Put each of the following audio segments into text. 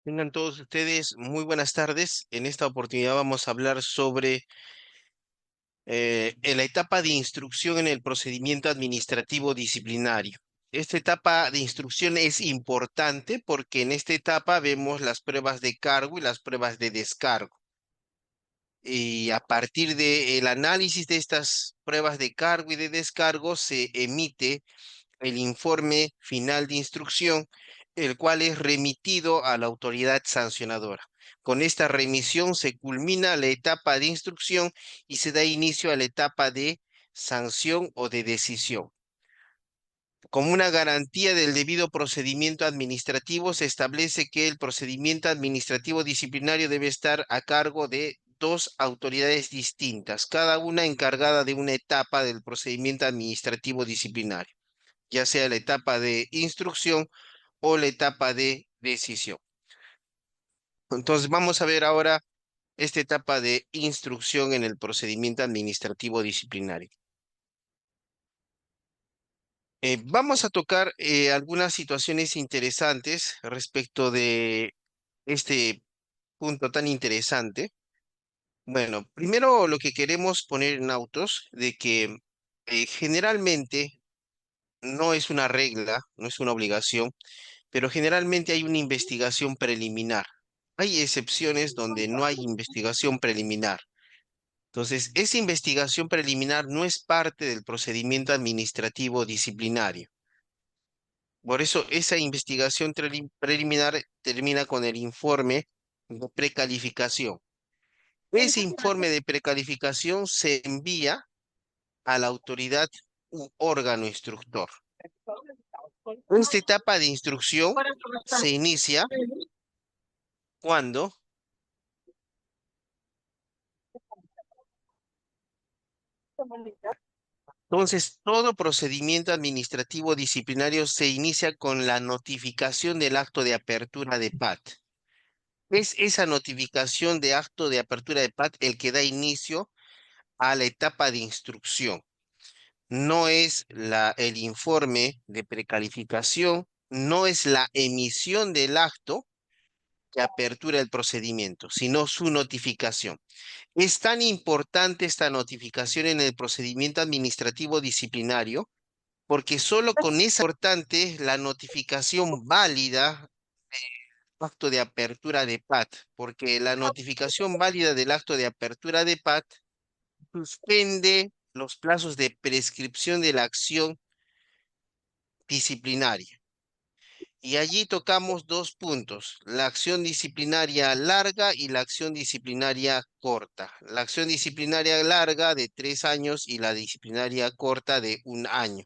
Tengan todos ustedes muy buenas tardes. En esta oportunidad vamos a hablar sobre la etapa de instrucción en el procedimiento administrativo disciplinario. Esta etapa de instrucción es importante porque en esta etapa vemos las pruebas de cargo y las pruebas de descargo. Y a partir del análisis de estas pruebas de cargo y de descargo se emite el informe final de instrucción, el cual es remitido a la autoridad sancionadora. Con esta remisión se culmina la etapa de instrucción y se da inicio a la etapa de sanción o de decisión. Como una garantía del debido procedimiento administrativo, se establece que el procedimiento administrativo disciplinario debe estar a cargo de dos autoridades distintas, cada una encargada de una etapa del procedimiento administrativo disciplinario, ya sea la etapa de instrucción o la etapa de decisión. Entonces vamos a ver ahora esta etapa de instrucción en el procedimiento administrativo disciplinario. Vamos a tocar algunas situaciones interesantes respecto de este punto tan interesante. Bueno, primero lo que queremos poner en autos de que generalmente no es una regla, no es una obligación, pero generalmente hay una investigación preliminar. Hay excepciones donde no hay investigación preliminar. Entonces, esa investigación preliminar no es parte del procedimiento administrativo disciplinario. Por eso, esa investigación preliminar termina con el informe de precalificación. Ese informe de precalificación se envía a la autoridad u órgano instructor. Esta etapa de instrucción se inicia cuando entonces, todo procedimiento administrativo disciplinario se inicia con la notificación del acto de apertura de PAT. Es esa notificación de acto de apertura de PAT el que da inicio a la etapa de instrucción. No es el informe de precalificación, no es la emisión del acto de apertura del procedimiento, sino su notificación. Es tan importante esta notificación en el procedimiento administrativo disciplinario porque solo con esa importante la notificación válida del acto de apertura de PAT, porque la notificación válida del acto de apertura de PAT suspende los plazos de prescripción de la acción disciplinaria. Y allí tocamos dos puntos, la acción disciplinaria larga y la acción disciplinaria corta. La acción disciplinaria larga de 3 años y la disciplinaria corta de 1 año.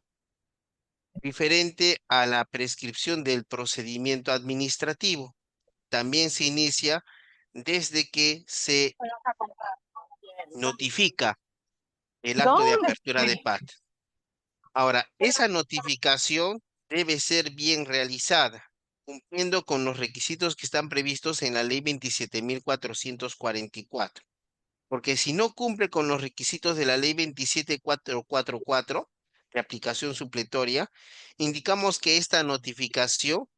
Diferente a la prescripción del procedimiento administrativo. También se inicia desde que se notifica el acto de ¿Dónde? apertura de PAT. Ahora, esa notificación debe ser bien realizada, cumpliendo con los requisitos que están previstos en la ley 27.444. Porque si no cumple con los requisitos de la ley 27.444 de aplicación supletoria, indicamos que esta notificación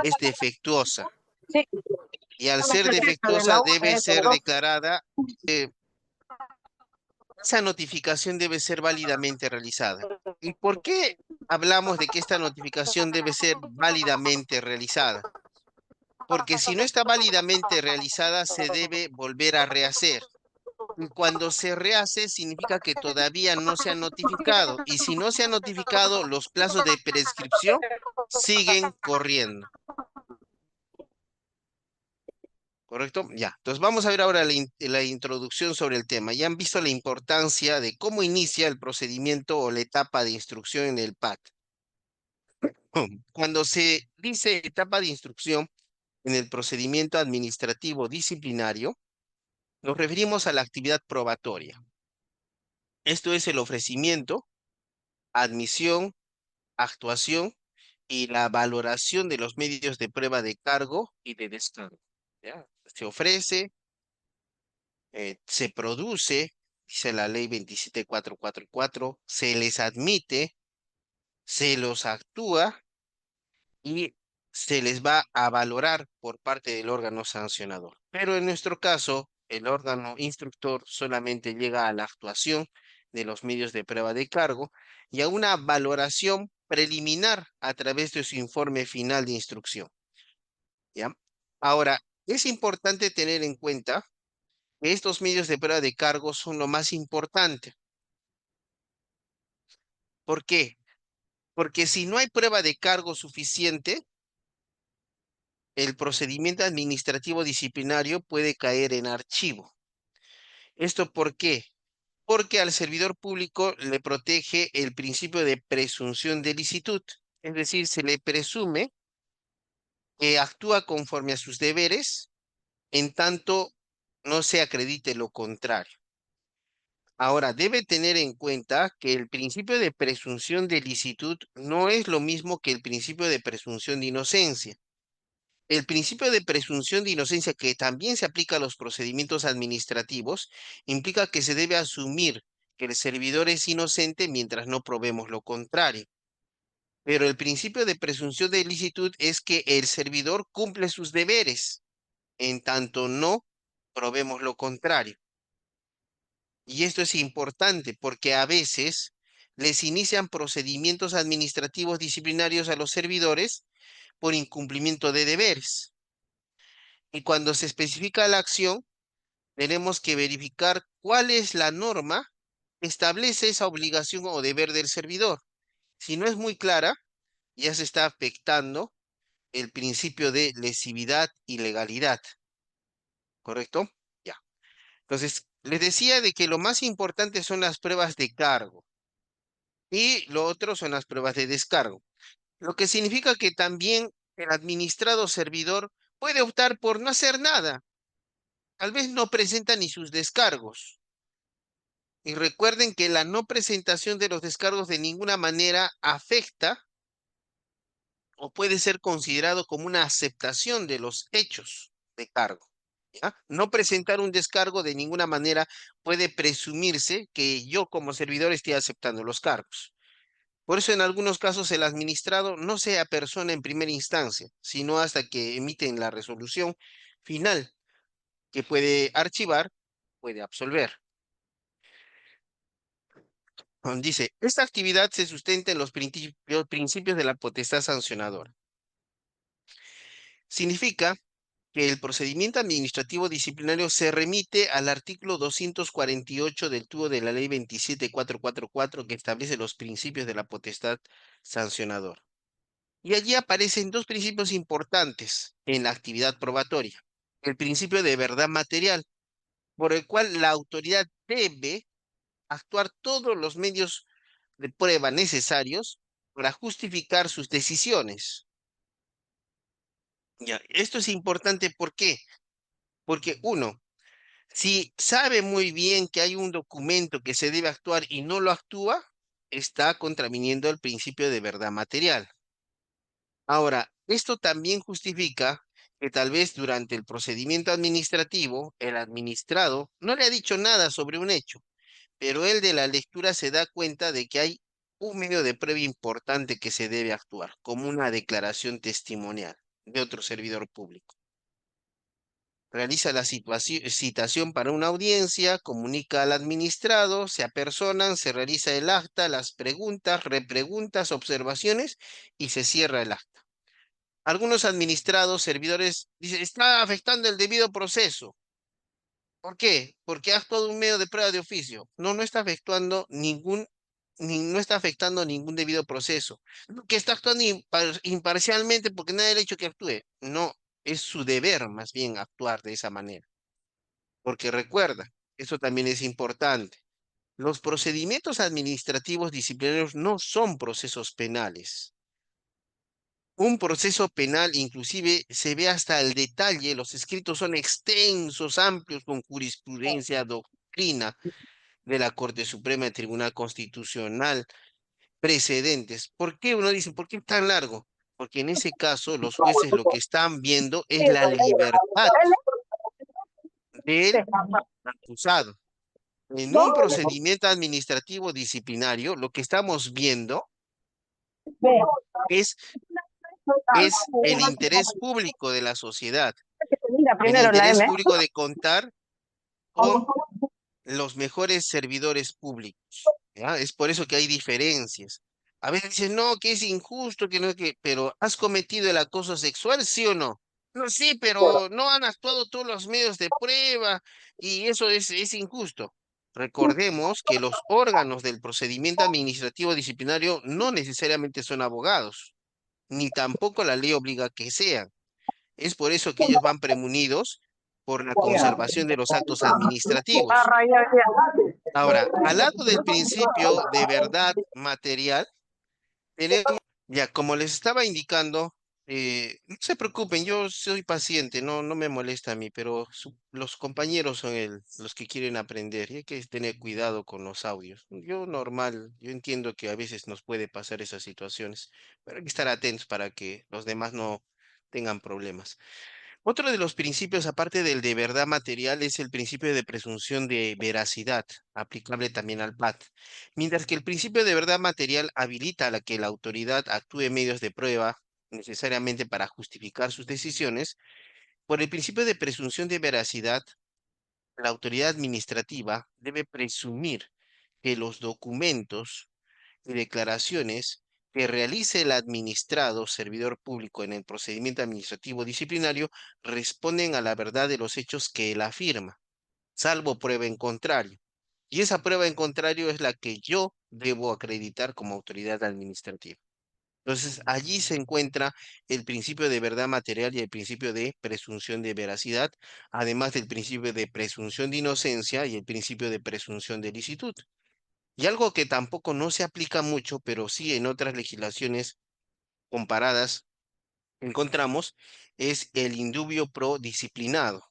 es defectuosa Sí, y al ser de defectuosa la debe ser UG02. declarada, eh, esa notificación debe ser válidamente realizada. ¿Y por qué hablamos de que esta notificación debe ser válidamente realizada? Porque si no está válidamente realizada, se debe volver a rehacer. Y cuando se rehace, significa que todavía no se ha notificado. Y si no se ha notificado, los plazos de prescripción siguen corriendo. ¿Correcto? Ya. Entonces vamos a ver ahora la introducción sobre el tema. Ya han visto la importancia de cómo inicia el procedimiento o la etapa de instrucción en el PAT. Cuando se dice etapa de instrucción en el procedimiento administrativo disciplinario, nos referimos a la actividad probatoria. Esto es el ofrecimiento, admisión, actuación y la valoración de los medios de prueba de cargo y de descargo. ¿Ya? Se ofrece, se produce, dice la ley 27.444, se les admite, se los actúa y se les va a valorar por parte del órgano sancionador. Pero en nuestro caso, el órgano instructor solamente llega a la actuación de los medios de prueba de cargo y a una valoración preliminar a través de su informe final de instrucción. ¿Ya? Ahora, es importante tener en cuenta que estos medios de prueba de cargo son lo más importante. ¿Por qué? Porque si no hay prueba de cargo suficiente, el procedimiento administrativo disciplinario puede caer en archivo. ¿Esto por qué? Porque al servidor público le protege el principio de presunción de licitud, es decir, se le presume que actúa conforme a sus deberes en tanto no se acredite lo contrario. Ahora, debe tener en cuenta que el principio de presunción de licitud no es lo mismo que el principio de presunción de inocencia. El principio de presunción de inocencia, que también se aplica a los procedimientos administrativos, implica que se debe asumir que el servidor es inocente mientras no probemos lo contrario. Pero el principio de presunción de ilicitud es que el servidor cumple sus deberes, en tanto no probemos lo contrario. Y esto es importante porque a veces les inician procedimientos administrativos disciplinarios a los servidores por incumplimiento de deberes. Y cuando se especifica la acción, tenemos que verificar cuál es la norma que establece esa obligación o deber del servidor. Si no es muy clara, ya se está afectando el principio de lesividad y legalidad, ¿correcto? Ya. Entonces, les decía de que lo más importante son las pruebas de cargo y lo otro son las pruebas de descargo, lo que significa que también el administrado servidor puede optar por no hacer nada. Tal vez no presenta ni sus descargos. Y recuerden que la no presentación de los descargos de ninguna manera afecta o puede ser considerado como una aceptación de los hechos de cargo. ¿Ya? No presentar un descargo de ninguna manera puede presumirse que yo como servidor esté aceptando los cargos. Por eso en algunos casos el administrado no se apersona en primera instancia, sino hasta que emiten la resolución final que puede archivar, puede absolver. Dice, esta actividad se sustenta en los principios de la potestad sancionadora. Significa que el procedimiento administrativo disciplinario se remite al artículo 248 del tubo de la ley 27444 que establece los principios de la potestad sancionadora. Y allí aparecen dos principios importantes en la actividad probatoria. El principio de verdad material, por el cual la autoridad debe actuar todos los medios de prueba necesarios para justificar sus decisiones. Ya, esto es importante, ¿por qué? Porque uno, si sabe muy bien que hay un documento que se debe actuar y no lo actúa, está contraviniendo el principio de verdad material. Ahora, esto también justifica que tal vez durante el procedimiento administrativo, el administrado no le ha dicho nada sobre un hecho, pero él de la lectura se da cuenta de que hay un medio de prueba importante que se debe actuar, como una declaración testimonial de otro servidor público. Realiza la citación para una audiencia, comunica al administrado, se apersonan, se realiza el acta, las preguntas, repreguntas, observaciones y se cierra el acta. Algunos administrados, servidores, dicen, está afectando el debido proceso. ¿Por qué? Porque ha actuado un medio de prueba de oficio. No, no está efectuando no está afectando ningún debido proceso. Que está actuando imparcialmente porque nadie le ha dicho que actúe. No, es su deber más bien actuar de esa manera. Porque recuerda, eso también es importante. Los procedimientos administrativos disciplinarios no son procesos penales. Un proceso penal inclusive se ve hasta el detalle, los escritos son extensos, amplios, con jurisprudencia, doctrina de la Corte Suprema y Tribunal Constitucional, precedentes. ¿Por qué uno dice, por qué es tan largo? Porque en ese caso los jueces lo que están viendo es la libertad del acusado. En un procedimiento administrativo disciplinario, lo que estamos viendo es es el interés público de la sociedad, Mira, el primero la interés M. público de contar con los mejores servidores públicos. ¿Ya? Es por eso que hay diferencias. A veces dicen, no, que es injusto, que no, que, pero ¿has cometido el acoso sexual, sí o no? No, sí, pero no han actuado todos los medios de prueba y eso es injusto. Recordemos que los órganos del procedimiento administrativo disciplinario no necesariamente son abogados, ni tampoco la ley obliga que sean. Es por eso que ellos van premunidos por la conservación de los actos administrativos. Ah, ya, ya. Ahora, al lado del principio de verdad material, tenemos, ya como les estaba indicando, no se preocupen, yo soy paciente, no me molesta a mí, pero los compañeros son los que quieren aprender y hay que tener cuidado con los audios. Yo normal, yo entiendo que a veces nos puede pasar esas situaciones, pero hay que estar atentos para que los demás no tengan problemas. Otro de los principios, aparte del de verdad material, es el principio de presunción de veracidad, aplicable también al PAT. Mientras que el principio de verdad material habilita a la que la autoridad actúe medios de prueba necesariamente para justificar sus decisiones, por el principio de presunción de veracidad, la autoridad administrativa debe presumir que los documentos y declaraciones que realice el administrado servidor público en el procedimiento administrativo disciplinario responden a la verdad de los hechos que él afirma, salvo prueba en contrario. Y esa prueba en contrario es la que yo debo acreditar como autoridad administrativa. Entonces, allí se encuentra el principio de verdad material y el principio de presunción de veracidad, además del principio de presunción de inocencia y el principio de presunción de licitud. Y algo que tampoco no se aplica mucho, pero sí en otras legislaciones comparadas encontramos, es el indubio pro disciplinado.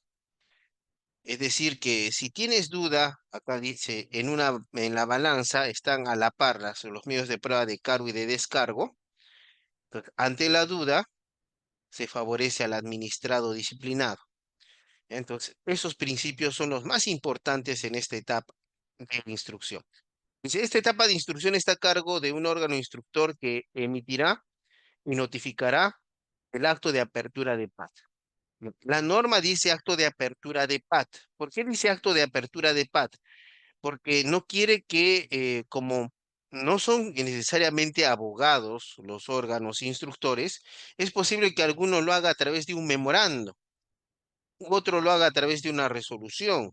Es decir, que si tienes duda, acá dice, en la balanza están a la par los medios de prueba de cargo y de descargo. Entonces, ante la duda, se favorece al administrado disciplinado. Entonces, esos principios son los más importantes en esta etapa de la instrucción. Dice, esta etapa de instrucción está a cargo de un órgano instructor que emitirá y notificará el acto de apertura de PAT. La norma dice acto de apertura de PAT. ¿Por qué dice acto de apertura de PAT? Porque no quiere que, como no son necesariamente abogados los órganos instructores, es posible que alguno lo haga a través de un memorando, otro lo haga a través de una resolución,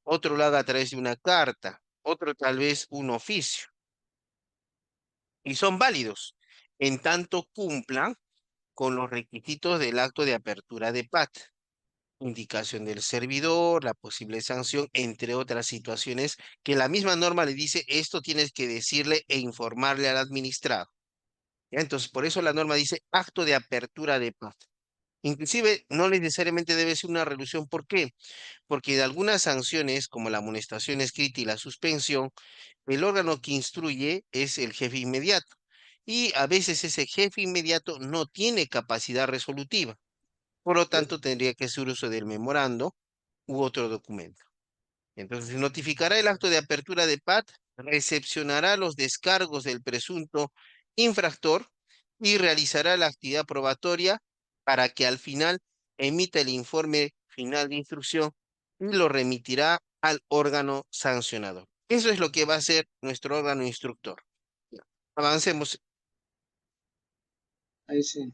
otro lo haga a través de una carta, otro tal vez un oficio. Y son válidos en tanto cumplan con los requisitos del acto de apertura de PAT, indicación del servidor, la posible sanción, entre otras situaciones que la misma norma le dice, esto tienes que decirle e informarle al administrado. ¿Ya? Entonces, por eso la norma dice acto de apertura de PAT. Inclusive, no necesariamente debe ser una resolución. ¿Por qué? Porque de algunas sanciones, como la amonestación escrita y la suspensión, el órgano que instruye es el jefe inmediato. Y a veces ese jefe inmediato no tiene capacidad resolutiva. Por lo tanto, tendría que hacer uso del memorando u otro documento. Entonces, notificará el acto de apertura de PAT, recepcionará los descargos del presunto infractor y realizará la actividad probatoria para que al final emita el informe final de instrucción y lo remitirá al órgano sancionador. Eso es lo que va a hacer nuestro órgano instructor. Avancemos. Ahí sí.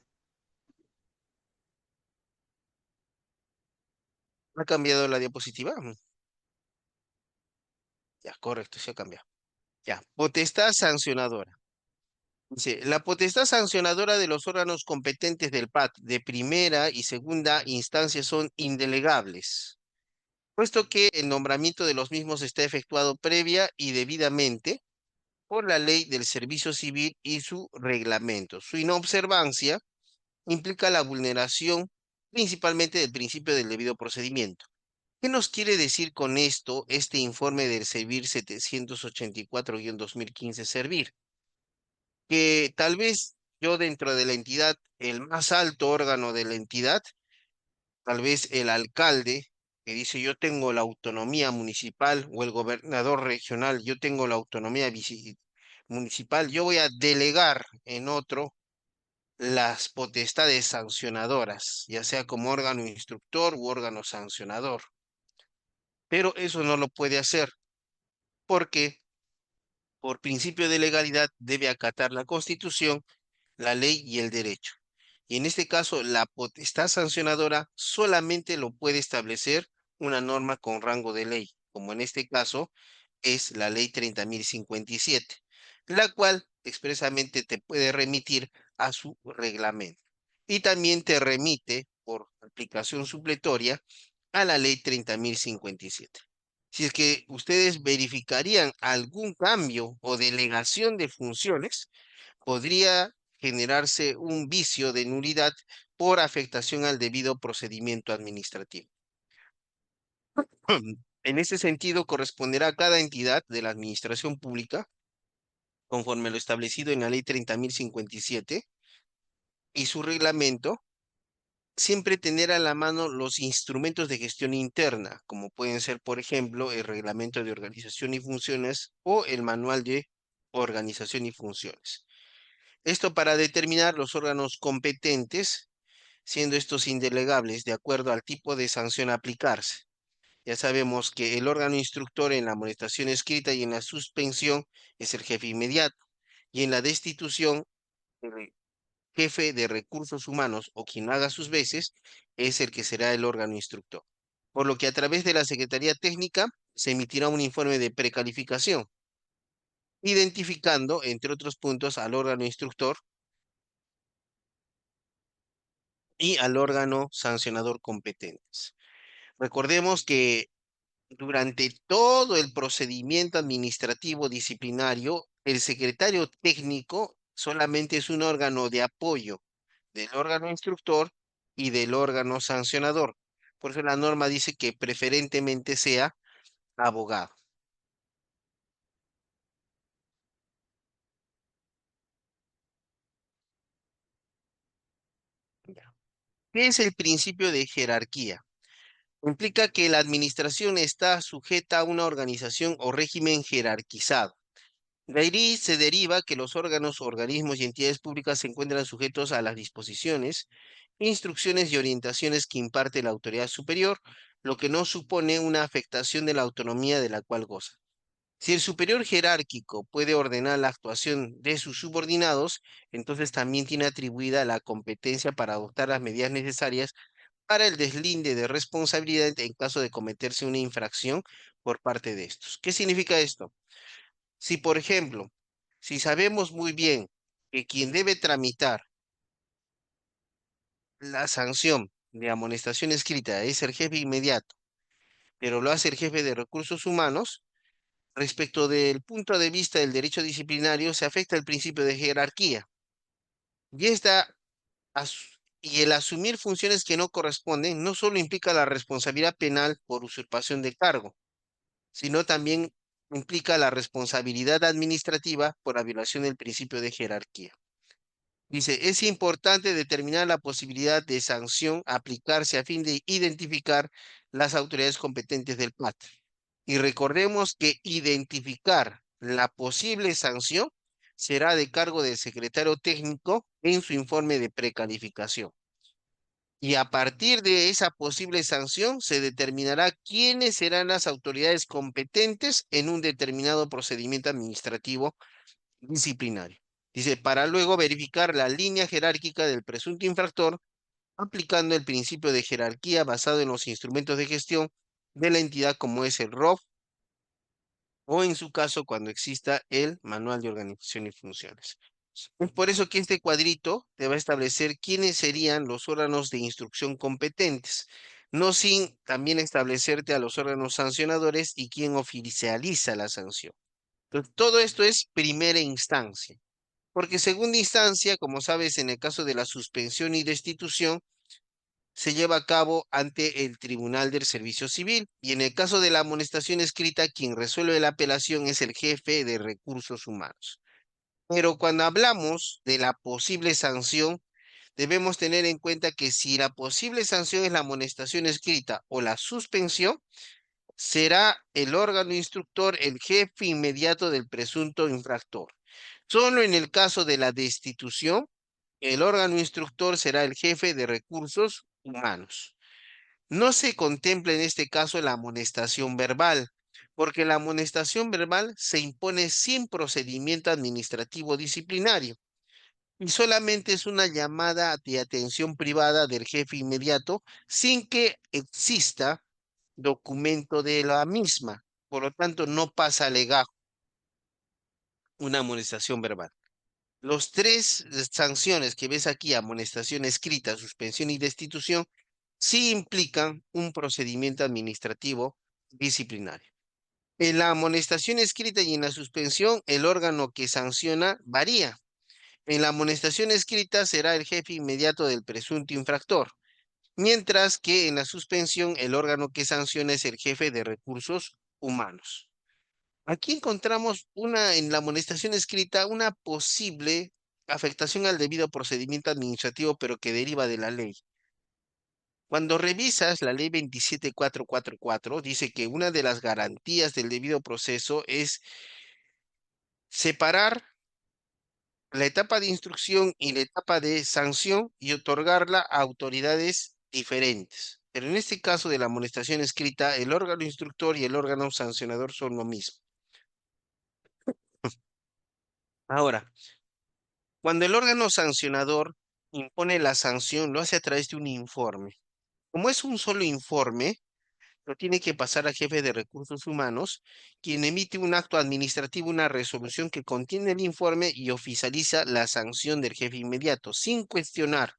¿Ha cambiado la diapositiva? Ya, correcto, se ha cambiado. Ya, potestad sancionadora. Dice, la potestad sancionadora de los órganos competentes del PAT de primera y segunda instancia son indelegables, puesto que el nombramiento de los mismos está efectuado previa y debidamente por la ley del servicio civil y su reglamento. Su inobservancia implica la vulneración principalmente del principio del debido procedimiento. ¿Qué nos quiere decir con esto este informe del Servir 784-2015 Servir? Que tal vez yo dentro de la entidad, el más alto órgano de la entidad, tal vez el alcalde, que dice yo tengo la autonomía municipal, o el gobernador regional, yo tengo la autonomía municipal, yo voy a delegar en otro las potestades sancionadoras, ya sea como órgano instructor u órgano sancionador. Pero eso no lo puede hacer porque por principio de legalidad debe acatar la Constitución, la ley y el derecho. Y en este caso, la potestad sancionadora solamente lo puede establecer una norma con rango de ley, como en este caso es la ley 30.057, la cual expresamente te puede remitir a su reglamento. Y también te remite, por aplicación supletoria, a la ley 30.057. Si es que ustedes verificarían algún cambio o delegación de funciones, podría generarse un vicio de nulidad por afectación al debido procedimiento administrativo. En ese sentido, corresponderá a cada entidad de la administración pública, conforme lo establecido en la ley 30.057 y su reglamento, siempre tener a la mano los instrumentos de gestión interna, como pueden ser, por ejemplo, el reglamento de organización y funciones o el manual de organización y funciones. Esto para determinar los órganos competentes, siendo estos indelegables de acuerdo al tipo de sanción a aplicarse. Ya sabemos que el órgano instructor en la amonestación escrita y en la suspensión es el jefe inmediato, y en la destitución, el jefe de recursos humanos o quien haga sus veces es el que será el órgano instructor. Por lo que a través de la Secretaría Técnica se emitirá un informe de precalificación, identificando, entre otros puntos, al órgano instructor y al órgano sancionador competentes. Recordemos que durante todo el procedimiento administrativo disciplinario, el secretario técnico solamente es un órgano de apoyo del órgano instructor y del órgano sancionador. Por eso la norma dice que preferentemente sea abogado. Ya. ¿Qué es el principio de jerarquía? Implica que la administración está sujeta a una organización o régimen jerarquizado. De ahí se deriva que los órganos, organismos y entidades públicas se encuentran sujetos a las disposiciones, instrucciones y orientaciones que imparte la autoridad superior, lo que no supone una afectación de la autonomía de la cual goza. Si el superior jerárquico puede ordenar la actuación de sus subordinados, entonces también tiene atribuida la competencia para adoptar las medidas necesarias para el deslinde de responsabilidad en caso de cometerse una infracción por parte de estos. ¿Qué significa esto? Si, por ejemplo, si sabemos muy bien que quien debe tramitar la sanción de amonestación escrita es el jefe inmediato, pero lo hace el jefe de recursos humanos, respecto del punto de vista del derecho disciplinario, se afecta el principio de jerarquía. Y, y el asumir funciones que no corresponden no solo implica la responsabilidad penal por usurpación de cargo, sino también implica la responsabilidad administrativa por la violación del principio de jerarquía. Dice, es importante determinar la posibilidad de sanción a aplicarse a fin de identificar las autoridades competentes del PAT. Y recordemos que identificar la posible sanción será de cargo del secretario técnico en su informe de precalificación. Y a partir de esa posible sanción se determinará quiénes serán las autoridades competentes en un determinado procedimiento administrativo disciplinario. Dice, para luego verificar la línea jerárquica del presunto infractor, aplicando el principio de jerarquía basado en los instrumentos de gestión de la entidad como es el ROF o en su caso cuando exista el manual de organización y funciones. Es por eso que este cuadrito te va a establecer quiénes serían los órganos de instrucción competentes, no sin también establecerte a los órganos sancionadores y quién oficializa la sanción. Entonces, todo esto es primera instancia. Porque segunda instancia, como sabes, en el caso de la suspensión y destitución, se lleva a cabo ante el Tribunal del Servicio Civil. Y en el caso de la amonestación escrita, quien resuelve la apelación es el jefe de recursos humanos. Pero cuando hablamos de la posible sanción, debemos tener en cuenta que si la posible sanción es la amonestación escrita o la suspensión, será el órgano instructor el jefe inmediato del presunto infractor. Solo en el caso de la destitución El órgano instructor será el jefe de recursos humanos. No se contempla en este caso la amonestación verbal, porque la amonestación verbal se impone sin procedimiento administrativo disciplinario y solamente es una llamada de atención privada del jefe inmediato sin que exista documento de la misma. Por lo tanto, no pasa a legajo una amonestación verbal. Los tres sanciones que ves aquí, amonestación escrita, suspensión y destitución, sí implican un procedimiento administrativo disciplinario. En la amonestación escrita y en la suspensión, el órgano que sanciona varía. En la amonestación escrita será el jefe inmediato del presunto infractor, mientras que en la suspensión el órgano que sanciona es el jefe de recursos humanos. Aquí encontramos en la amonestación escrita una posible afectación al debido procedimiento administrativo, pero que deriva de la ley. Cuando revisas la ley 27444, dice que una de las garantías del debido proceso es separar la etapa de instrucción y la etapa de sanción y otorgarla a autoridades diferentes. Pero en este caso de la amonestación escrita, el órgano instructor y el órgano sancionador son lo mismo. Ahora, cuando el órgano sancionador impone la sanción, lo hace a través de un informe. Como es un solo informe, lo tiene que pasar al jefe de recursos humanos, quien emite un acto administrativo, una resolución que contiene el informe y oficializa la sanción del jefe inmediato, sin cuestionar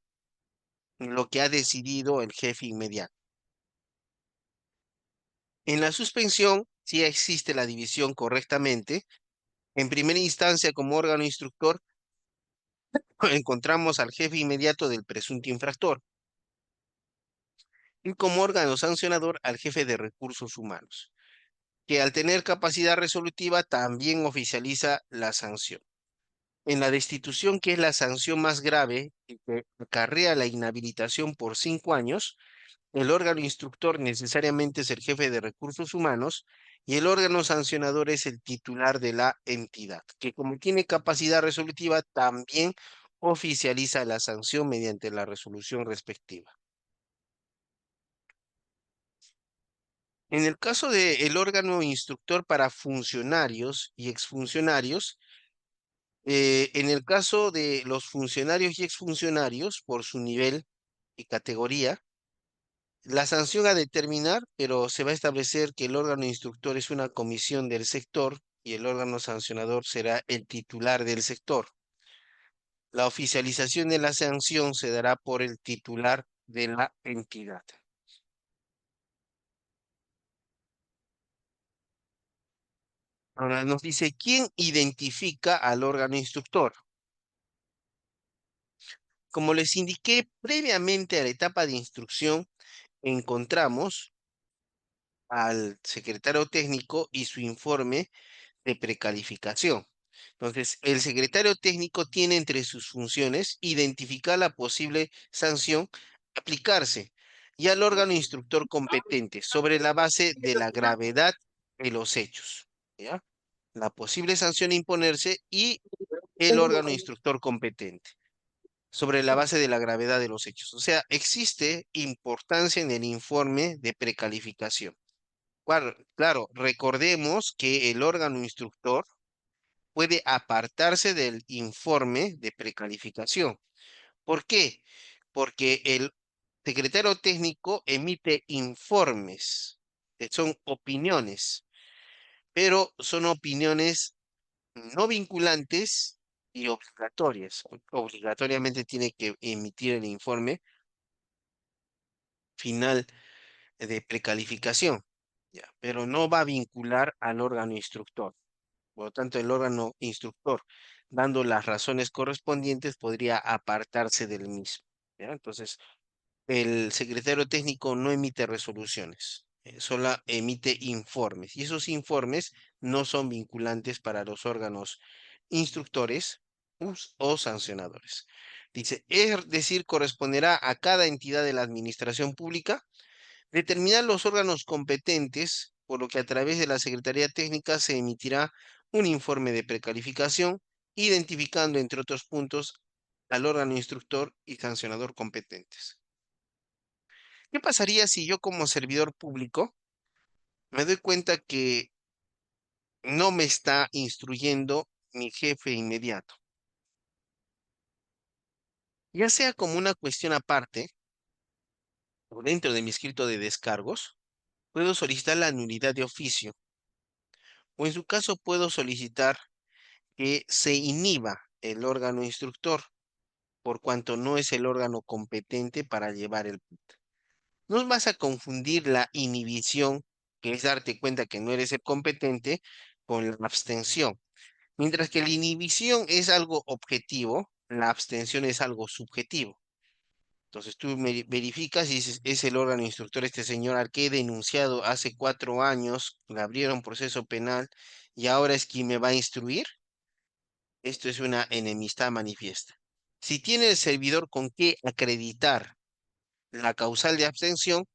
lo que ha decidido el jefe inmediato. En la suspensión, si existe la división correctamente, en primera instancia como órgano instructor, encontramos al jefe inmediato del presunto infractor y como órgano sancionador al jefe de recursos humanos, que al tener capacidad resolutiva también oficializa la sanción. En la destitución, que es la sanción más grave y que acarrea la inhabilitación por 5 años, el órgano instructor necesariamente es el jefe de recursos humanos y el órgano sancionador es el titular de la entidad, que como tiene capacidad resolutiva, también oficializa la sanción mediante la resolución respectiva. En el caso del órgano instructor para funcionarios y exfuncionarios, en el caso de los funcionarios y exfuncionarios, por su nivel y categoría, la sanción a determinar, pero se va a establecer que el órgano instructor es una comisión del sector y el órgano sancionador será el titular del sector. La oficialización de la sanción se dará por el titular de la entidad. Ahora nos dice, ¿quién identifica al órgano instructor? Como les indiqué previamente a la etapa de instrucción, encontramos al secretario técnico y su informe de precalificación. Entonces, el secretario técnico tiene entre sus funciones identificar la posible sanción, aplicarse, y al órgano instructor competente sobre la base de la gravedad de los hechos. ¿Ya? La posible sanción a imponerse y el órgano instructor competente sobre la base de la gravedad de los hechos. O sea, existe importancia en el informe de precalificación. Claro, claro, recordemos que el órgano instructor puede apartarse del informe de precalificación. ¿Por qué? Porque el secretario técnico emite informes, que son opiniones, pero son opiniones no vinculantes y obligatorias. Obligatoriamente tiene que emitir el informe final de precalificación, ya, pero no va a vincular al órgano instructor. Por lo tanto, el órgano instructor, dando las razones correspondientes, podría apartarse del mismo. ¿Ya? Entonces, el secretario técnico no emite resoluciones, solo emite informes. Y esos informes no son vinculantes para los órganos instructores o sancionadores. Dice, es decir, corresponderá a cada entidad de la administración pública determinar los órganos competentes, por lo que a través de la Secretaría Técnica se emitirá un informe de precalificación, identificando, entre otros puntos, al órgano instructor y sancionador competentes. ¿Qué pasaría si yo como servidor público me doy cuenta que no me está instruyendo mi jefe inmediato? Ya sea como una cuestión aparte o dentro de mi escrito de descargos, puedo solicitar la nulidad de oficio o en su caso puedo solicitar que se inhiba el órgano instructor por cuanto no es el órgano competente para llevar el punto. No vas a confundir la inhibición, que es darte cuenta que no eres el competente, con la abstención. Mientras que la inhibición es algo objetivo, la abstención es algo subjetivo. Entonces tú verificas y dices, es el órgano instructor este señor al que he denunciado hace 4 años, le abrieron proceso penal y ahora es quien me va a instruir. Esto es una enemistad manifiesta. Si tiene el servidor con qué acreditar la causal de abstención,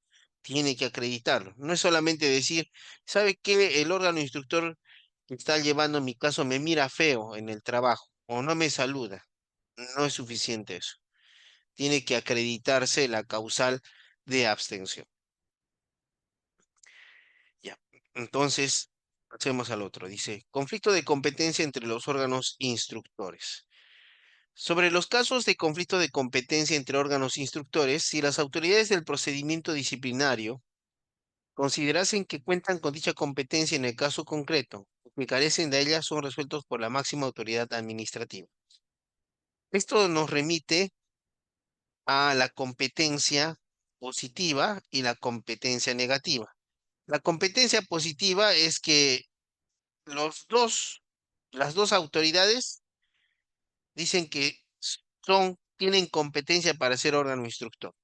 tiene que acreditarlo. No es solamente decir, ¿sabe qué? El órgano instructor que está llevando mi caso me mira feo en el trabajo o no me saluda. No es suficiente eso. Tiene que acreditarse la causal de abstención. Ya. Entonces, pasemos al otro. Dice, conflicto de competencia entre los órganos instructores. Sobre los casos de conflicto de competencia entre órganos instructores, si las autoridades del procedimiento disciplinario considerasen que cuentan con dicha competencia en el caso concreto, o que carecen de ella, son resueltos por la máxima autoridad administrativa. Esto nos remite a la competencia positiva y la competencia negativa. La competencia positiva es que los dos, las dos autoridades dicen que tienen competencia para ser órgano instructor.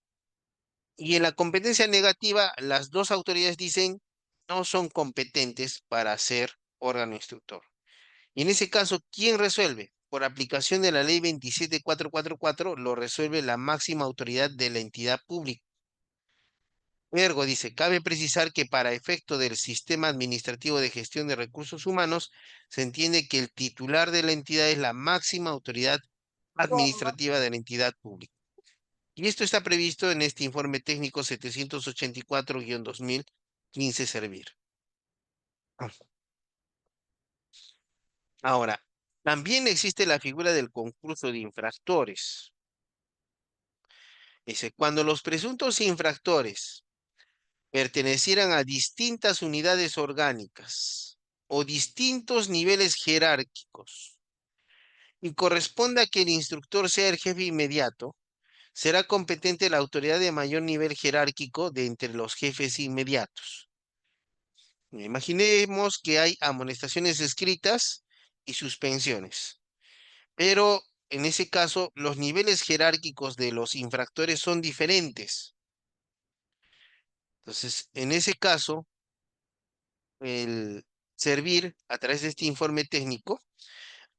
Y en la competencia negativa, las dos autoridades dicen no son competentes para ser órgano instructor. Y en ese caso, ¿quién resuelve? Por aplicación de la ley 27444, lo resuelve la máxima autoridad de la entidad pública. Ergo dice, cabe precisar que para efecto del sistema administrativo de gestión de recursos humanos, se entiende que el titular de la entidad es la máxima autoridad administrativa de la entidad pública. Y esto está previsto en este informe técnico 784-2015 Servir. Ahora, también existe la figura del concurso de infractores. Dice, cuando los presuntos infractores pertenecieran a distintas unidades orgánicas o distintos niveles jerárquicos y corresponda que el instructor sea el jefe inmediato, será competente la autoridad de mayor nivel jerárquico de entre los jefes inmediatos. Imaginemos que hay amonestaciones escritas y suspensiones, pero en ese caso los niveles jerárquicos de los infractores son diferentes. Entonces, en ese caso, el Servir, a través de este informe técnico,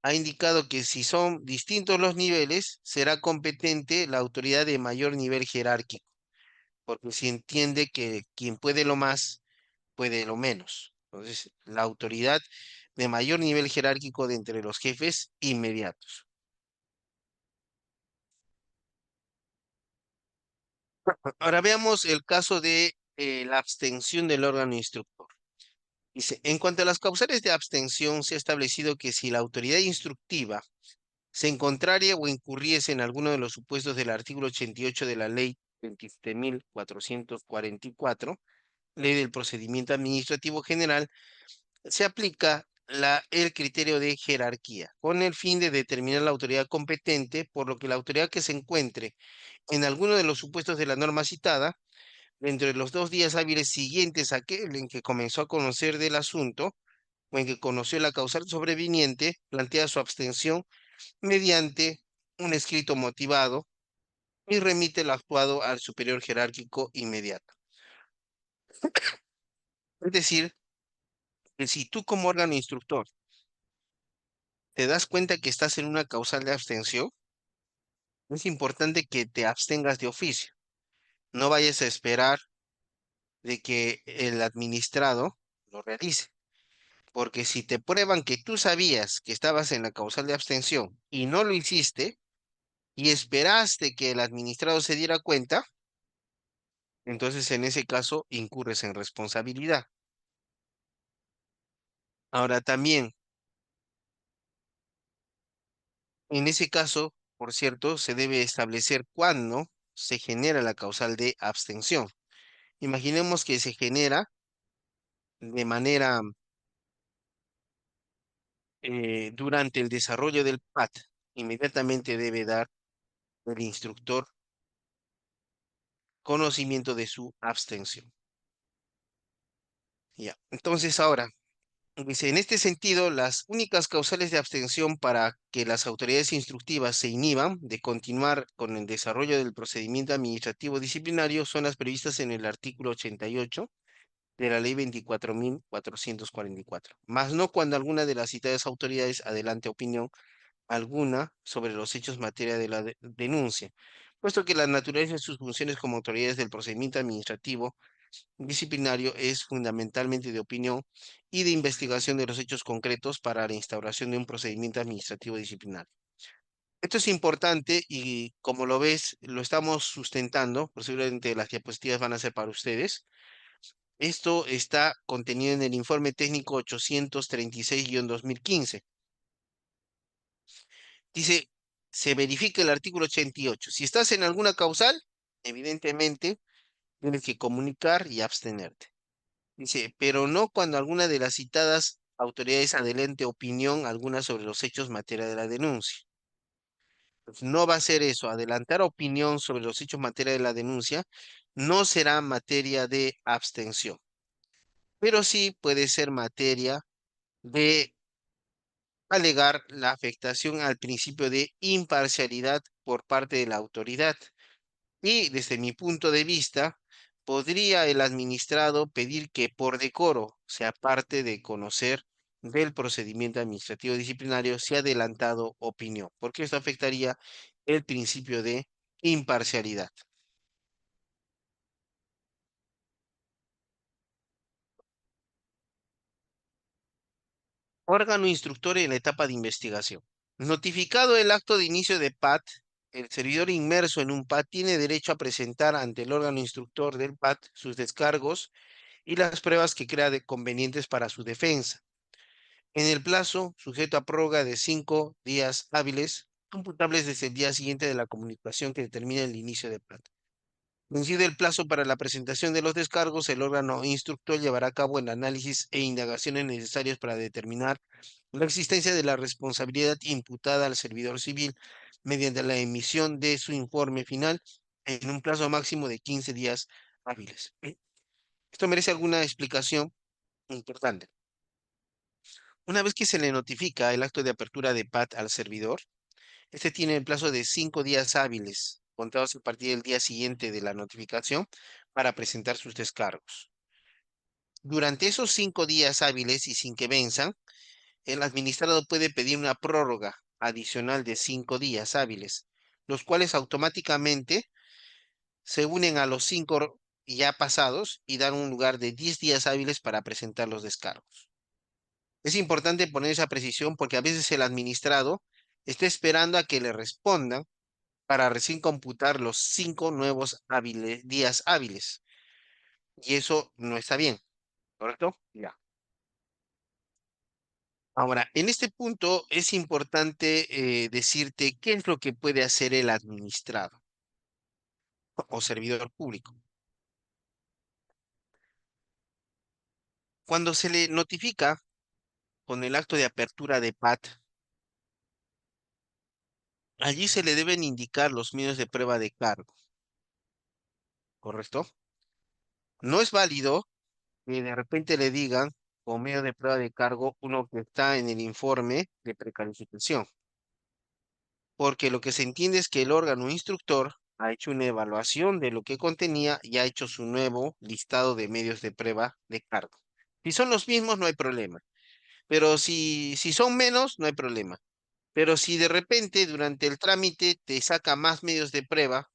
ha indicado que si son distintos los niveles, será competente la autoridad de mayor nivel jerárquico, porque se entiende que quien puede lo más, puede lo menos. Entonces, la autoridad de mayor nivel jerárquico de entre los jefes inmediatos. Ahora veamos el caso de la abstención del órgano instructor. Dice, en cuanto a las causales de abstención, se ha establecido que si la autoridad instructiva se encontraría o incurriese en alguno de los supuestos del artículo 88 de la ley 27.444, ley del procedimiento administrativo general, se aplica el criterio de jerarquía, con el fin de determinar la autoridad competente, por lo que la autoridad que se encuentre en alguno de los supuestos de la norma citada, dentro de los 2 días hábiles siguientes a aquel en que comenzó a conocer del asunto o en que conoció la causal sobreviniente, plantea su abstención mediante un escrito motivado y remite lo actuado al superior jerárquico inmediato. Es decir, que si tú como órgano instructor te das cuenta que estás en una causal de abstención, es importante que te abstengas de oficio. No vayas a esperar de que el administrado lo realice. Porque si te prueban que tú sabías que estabas en la causal de abstención y no lo hiciste, y esperaste que el administrado se diera cuenta, entonces en ese caso incurres en responsabilidad. Ahora también, en ese caso, por cierto, se debe establecer cuándo se genera la causal de abstención. Imaginemos que se genera de manera durante el desarrollo del PAT. Inmediatamente debe dar el instructor conocimiento de su abstención. Ya. Entonces ahora, dice, en este sentido, las únicas causales de abstención para que las autoridades instructivas se inhiban de continuar con el desarrollo del procedimiento administrativo disciplinario son las previstas en el artículo 88 de la ley 24.444, más no cuando alguna de las citadas autoridades adelante opinión alguna sobre los hechos materia de la denuncia, puesto que la naturaleza de sus funciones como autoridades del procedimiento administrativo disciplinario es fundamentalmente de opinión y de investigación de los hechos concretos para la instauración de un procedimiento administrativo disciplinario. Esto es importante y como lo ves, lo estamos sustentando, posiblemente las diapositivas van a ser para ustedes. Esto está contenido en el informe técnico 836-2015. Dice, se verifica el artículo 88. Si estás en alguna causal, evidentemente tienes que comunicar y abstenerte. Dice, pero no cuando alguna de las citadas autoridades adelante opinión alguna sobre los hechos materia de la denuncia. Pues no va a ser eso. Adelantar opinión sobre los hechos materia de la denuncia no será materia de abstención, pero sí puede ser materia de alegar la afectación al principio de imparcialidad por parte de la autoridad. Y desde mi punto de vista, podría el administrado pedir que por decoro sea parte de conocer del procedimiento administrativo disciplinario si ha adelantado opinión, porque esto afectaría el principio de imparcialidad. Órgano instructor en la etapa de investigación. Notificado el acto de inicio de PAT, el servidor inmerso en un PAT tiene derecho a presentar ante el órgano instructor del PAT sus descargos y las pruebas que crea de convenientes para su defensa, en el plazo sujeto a prórroga de 5 días hábiles, computables desde el día siguiente de la comunicación que determina el inicio de PAT. Vencido el plazo para la presentación de los descargos, el órgano instructor llevará a cabo el análisis e indagaciones necesarias para determinar la existencia de la responsabilidad imputada al servidor civil mediante la emisión de su informe final en un plazo máximo de 15 días hábiles. Esto merece alguna explicación importante. Una vez que se le notifica el acto de apertura de PAT al servidor, este tiene el plazo de 5 días hábiles, contados a partir del día siguiente de la notificación, para presentar sus descargos. Durante esos 5 días hábiles y sin que venzan, el administrado puede pedir una prórroga adicional de 5 días hábiles, los cuales automáticamente se unen a los 5 ya pasados y dan un lugar de 10 días hábiles para presentar los descargos. Es importante poner esa precisión porque a veces el administrado está esperando a que le respondan para recién computar los 5 nuevos días hábiles. Y eso no está bien, ¿correcto? Ya. Ahora, en este punto es importante decirte qué es lo que puede hacer el administrado o servidor público. Cuando se le notifica con el acto de apertura de PAT, allí se le deben indicar los medios de prueba de cargo, ¿correcto? No es válido que de repente le digan, por medio de prueba de cargo, uno que está en el informe de precalificación, porque lo que se entiende es que el órgano instructor ha hecho una evaluación de lo que contenía y ha hecho su nuevo listado de medios de prueba de cargo. Si son los mismos, no hay problema, pero si son menos, no hay problema. Pero si de repente durante el trámite te saca más medios de prueba,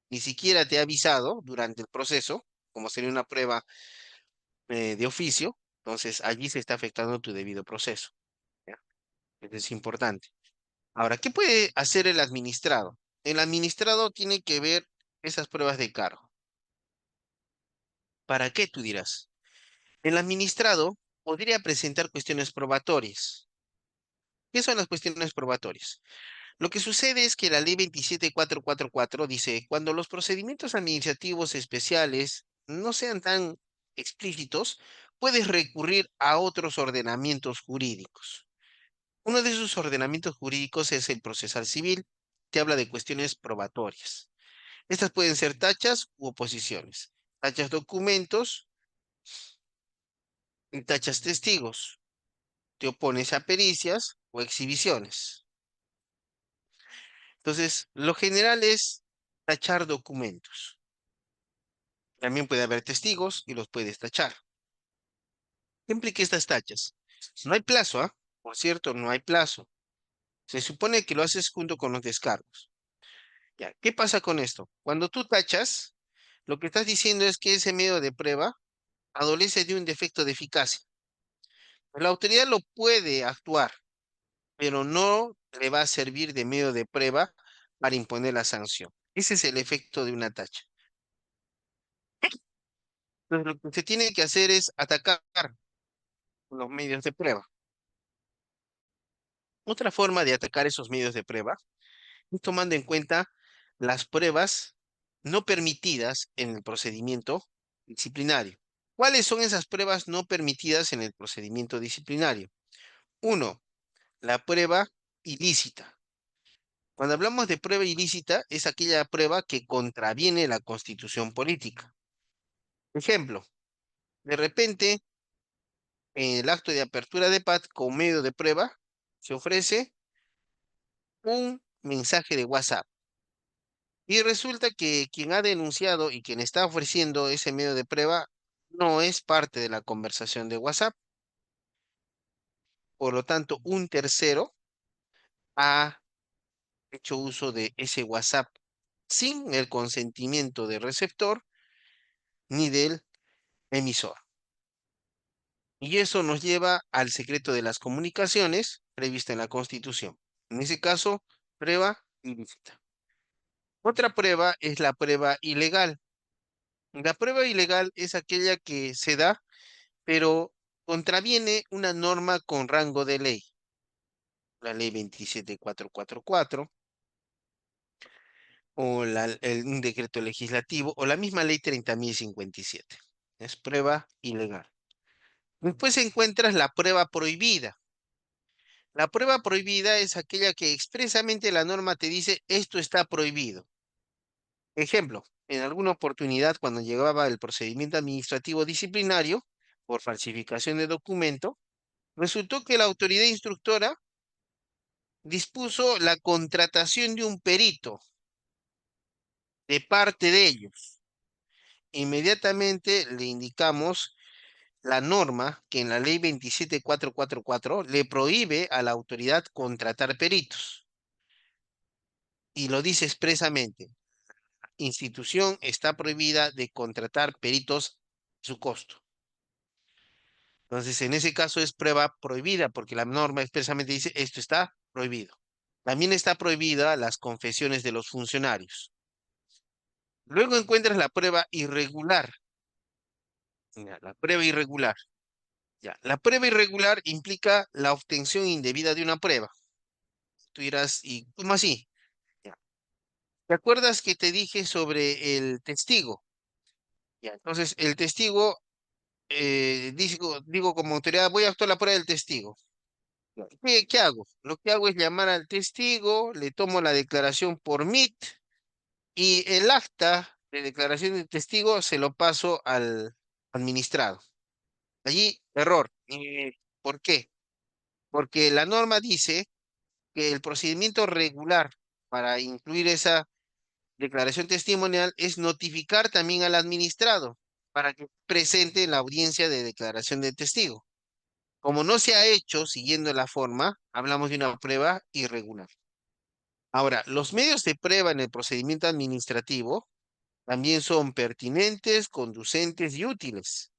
ni siquiera te ha avisado durante el proceso, como sería una prueba de oficio, entonces allí se está afectando tu debido proceso. ¿Ya? Eso es importante. Ahora, ¿qué puede hacer el administrado? el administrado tiene que ver esas pruebas de cargo. ¿Para qué, tú dirás? El administrado podría presentar cuestiones probatorias. ¿Qué son las cuestiones probatorias? Lo que sucede es que la ley 27444 dice, cuando los procedimientos administrativos especiales no sean tan explícitos, puedes recurrir a otros ordenamientos jurídicos. Uno de esos ordenamientos jurídicos es el procesal civil, que habla de cuestiones probatorias. Estas pueden ser tachas u oposiciones. Tachas documentos y tachas testigos. Te opones a pericias o exhibiciones. Entonces, lo general es tachar documentos. También puede haber testigos y los puedes tachar. ¿Qué implica estas tachas? No hay plazo, ¿ah? Por cierto, no hay plazo. Se supone que lo haces junto con los descargos. Ya, ¿qué pasa con esto? Cuando tú tachas, lo que estás diciendo es que ese medio de prueba adolece de un defecto de eficacia. La autoridad lo puede actuar, pero no le va a servir de medio de prueba para imponer la sanción. Ese es el efecto de una tacha. Entonces, lo que se tiene que hacer es atacar los medios de prueba. Otra forma de atacar esos medios de prueba es tomando en cuenta las pruebas no permitidas en el procedimiento disciplinario. ¿Cuáles son esas pruebas no permitidas en el procedimiento disciplinario? Uno, la prueba ilícita. Cuando hablamos de prueba ilícita, es aquella prueba que contraviene la constitución política. Ejemplo, de repente, en el acto de apertura de PAT, como medio de prueba, se ofrece un mensaje de WhatsApp. Y resulta que quien ha denunciado y quien está ofreciendo ese medio de prueba no es parte de la conversación de WhatsApp. Por lo tanto, un tercero ha hecho uso de ese WhatsApp sin el consentimiento del receptor ni del emisor. Y eso nos lleva al secreto de las comunicaciones previsto en la Constitución. En ese caso, prueba ilícita. Otra prueba es la prueba ilegal. La prueba ilegal es aquella que se da, pero contraviene una norma con rango de ley. La ley 27444 o un decreto legislativo o la misma ley 30.057. Es prueba ilegal. Después encuentras la prueba prohibida. La prueba prohibida es aquella que expresamente la norma te dice esto está prohibido. Ejemplo, en alguna oportunidad cuando llegaba el procedimiento administrativo disciplinario por falsificación de documento, resultó que la autoridad instructora dispuso la contratación de un perito de parte de ellos. Inmediatamente le indicamos la norma que en la ley 27444 le prohíbe a la autoridad contratar peritos. Y lo dice expresamente. Institución está prohibida de contratar peritos a su costo. Entonces, en ese caso es prueba prohibida porque la norma expresamente dice esto está prohibido. También está prohibida las confesiones de los funcionarios. Luego encuentras la prueba irregular. Ya, la prueba irregular. Ya, la prueba irregular implica la obtención indebida de una prueba. Tú dirás, ¿y cómo así? Ya. ¿Te acuerdas que te dije sobre el testigo? Ya, entonces, el testigo digo como autoridad, voy a actuar la prueba del testigo. ¿Qué hago? Lo que hago es llamar al testigo, le tomo la declaración por MIT y el acta de declaración de testigo se lo paso al administrado. Allí, error. ¿Por qué? Porque la norma dice que el procedimiento regular para incluir esa declaración testimonial es notificar también al administrado para que presente en la audiencia de declaración de testigo. Como no se ha hecho siguiendo la forma, hablamos de una prueba irregular. Ahora, los medios de prueba en el procedimiento administrativo también son pertinentes, conducentes y útiles.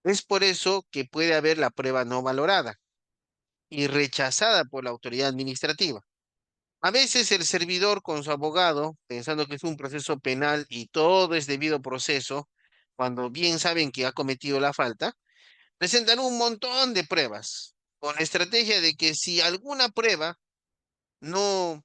Es por eso que puede haber la prueba no valorada y rechazada por la autoridad administrativa. A veces el servidor con su abogado, pensando que es un proceso penal y todo es debido proceso, cuando bien saben que ha cometido la falta, presentan un montón de pruebas, con la estrategia de que si alguna prueba no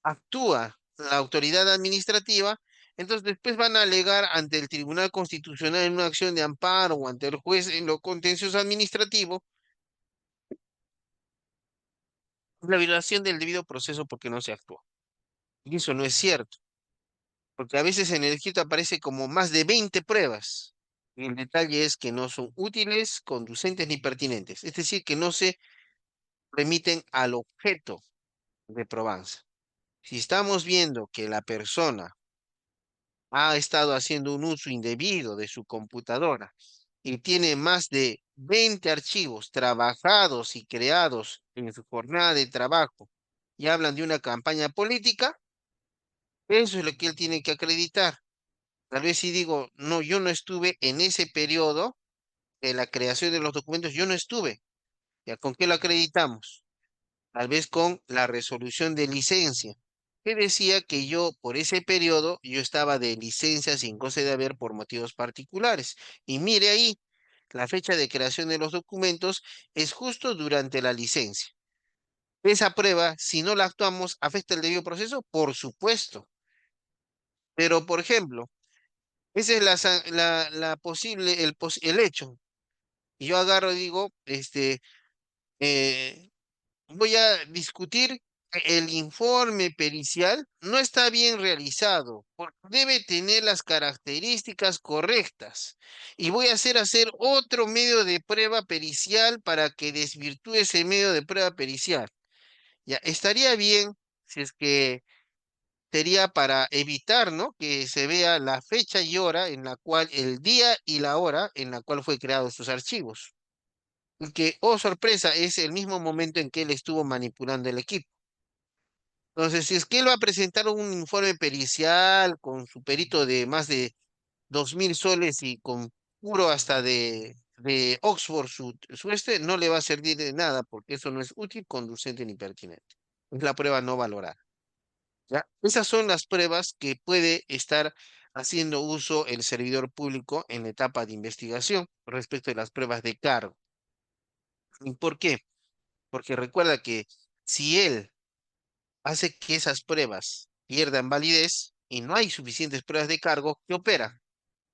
actúa la autoridad administrativa, entonces después van a alegar ante el Tribunal Constitucional en una acción de amparo o ante el juez en lo contencioso administrativo la violación del debido proceso porque no se actuó. Y eso no es cierto, porque a veces en el escrito aparece como más de 20 pruebas. Y el detalle es que no son útiles, conducentes ni pertinentes, es decir, que no se remiten al objeto de probanza. Si estamos viendo que la persona ha estado haciendo un uso indebido de su computadora y tiene más de 20 archivos trabajados y creados en su jornada de trabajo y hablan de una campaña política, eso es lo que él tiene que acreditar. Tal vez si digo, no, yo no estuve en ese periodo de la creación de los documentos, yo no estuve. ¿Ya con qué lo acreditamos? Tal vez con la resolución de licencia, que decía que yo por ese periodo yo estaba de licencia sin goce de haber por motivos particulares. Y mire ahí, la fecha de creación de los documentos es justo durante la licencia. Esa prueba, si no la actuamos, ¿afecta el debido proceso? Por supuesto. Pero, por ejemplo, esa es la posible, el hecho. Y yo agarro y digo, eh, voy a discutir que el informe pericial no está bien realizado, porque debe tener las características correctas. Y voy a hacer otro medio de prueba pericial para que desvirtúe ese medio de prueba pericial. Ya, estaría bien si es que sería para evitar, ¿no? Que se vea la fecha y hora en la cual, el día y la hora en la cual fue creado estos archivos. Y que, oh sorpresa, es el mismo momento en que él estuvo manipulando el equipo. Entonces, si es que él va a presentar un informe pericial con su perito de más de 2.000 soles y con puro hasta de Oxford, no le va a servir de nada porque eso no es útil, conducente ni pertinente. Es la prueba no valorada. ¿Ya? Esas son las pruebas que puede estar haciendo uso el servidor público en la etapa de investigación respecto de las pruebas de cargo. ¿Y por qué? Porque recuerda que si él hace que esas pruebas pierdan validez y no hay suficientes pruebas de cargo, ¿qué opera?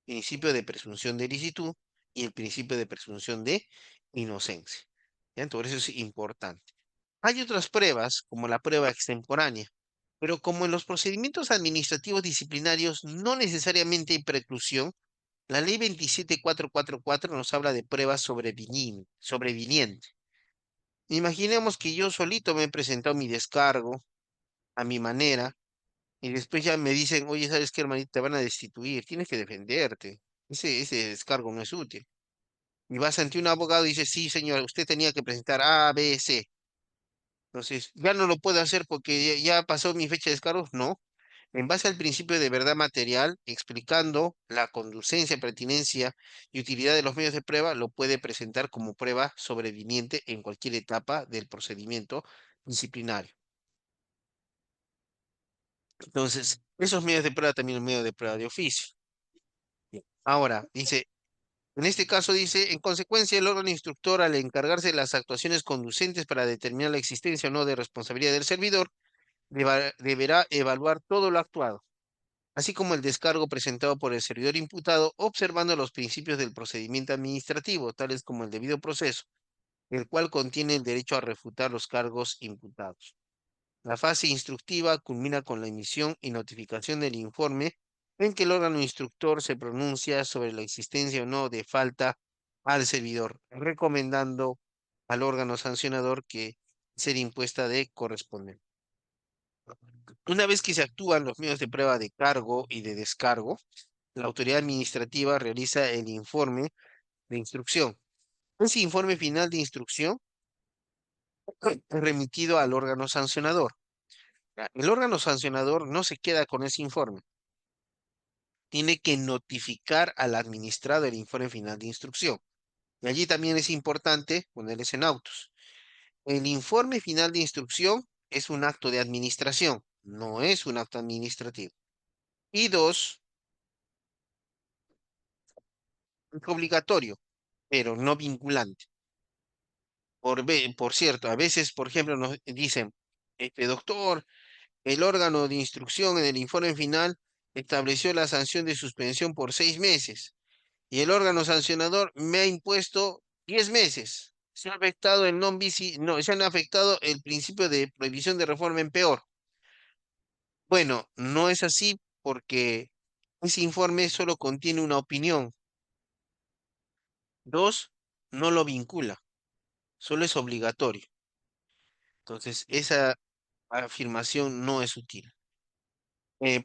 Principio de presunción de ilicitud y el principio de presunción de inocencia. ¿Ya? Entonces eso es importante. Hay otras pruebas, como la prueba extemporánea, pero como en los procedimientos administrativos disciplinarios no necesariamente hay preclusión, la ley 27444 nos habla de pruebas sobrevinientes. Imaginemos que yo solito me he presentado mi descargo a mi manera y después ya me dicen, oye, ¿sabes qué, hermanito? Te van a destituir, tienes que defenderte. Ese descargo no es útil. Y vas ante un abogado y dices, sí, señor, usted tenía que presentar A, B, C. Entonces, ya no lo puedo hacer porque ya pasó mi fecha de descargo. No. En base al principio de verdad material, explicando la conducencia, pertinencia y utilidad de los medios de prueba, lo puede presentar como prueba sobreviniente en cualquier etapa del procedimiento disciplinario. Entonces, esos medios de prueba también son medios de prueba de oficio. Bien. Ahora, dice, en este caso dice, en consecuencia, el órgano instructor, al encargarse de las actuaciones conducentes para determinar la existencia o no de responsabilidad del servidor, deberá evaluar todo lo actuado, así como el descargo presentado por el servidor imputado, observando los principios del procedimiento administrativo, tales como el debido proceso, el cual contiene el derecho a refutar los cargos imputados. La fase instructiva culmina con la emisión y notificación del informe en que el órgano instructor se pronuncia sobre la existencia o no de falta al servidor, recomendando al órgano sancionador que ser impuesta de corresponder. Una vez que se actúan los medios de prueba de cargo y de descargo, la autoridad administrativa realiza el informe de instrucción. Ese informe final de instrucción es remitido al órgano sancionador. ¿Ya? El órgano sancionador no se queda con ese informe, tiene que notificar al administrado el informe final de instrucción. Y allí también es importante ponerles en autos. El informe final de instrucción es un acto de administración, no es un acto administrativo. Y dos, es obligatorio, pero no vinculante. Por cierto, a veces, por ejemplo, nos dicen, doctor, el órgano de instrucción en el informe final estableció la sanción de suspensión por 6 meses y el órgano sancionador me ha impuesto 10 meses. Se ha afectado el non visi, no, se han afectado el principio de prohibición de reforma en peor. Bueno, no es así porque ese informe solo contiene una opinión. Dos, no lo vincula, solo es obligatorio. Entonces, esa afirmación no es útil.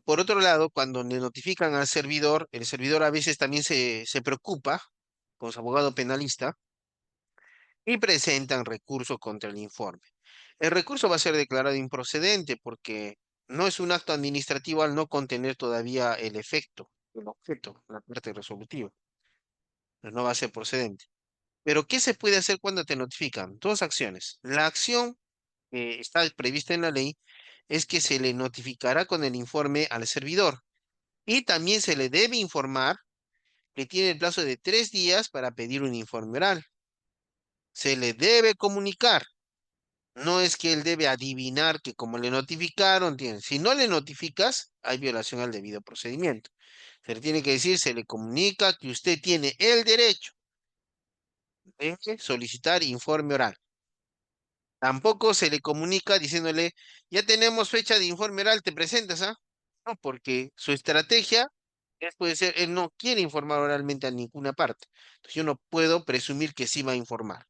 Por otro lado, cuando le notifican al servidor, el servidor a veces también se preocupa con su abogado penalista y presentan recurso contra el informe. El recurso va a ser declarado improcedente porque no es un acto administrativo al no contener todavía el efecto, el objeto, la parte resolutiva. Pues no va a ser procedente. Pero, ¿qué se puede hacer cuando te notifican? Dos acciones. La acción que está prevista en la ley es que se le notificará con el informe al servidor y también se le debe informar que tiene el plazo de 3 días para pedir un informe oral. Se le debe comunicar. No es que él debe adivinar que como le notificaron, tiene. Si no le notificas, hay violación al debido procedimiento. Se le tiene que decir, se le comunica que usted tiene el derecho de solicitar informe oral. Tampoco se le comunica diciéndole, ya tenemos fecha de informe oral, ¿te presentas, ah? No, porque su estrategia puede ser, él no quiere informar oralmente a ninguna parte. Entonces yo no puedo presumir que sí va a informar.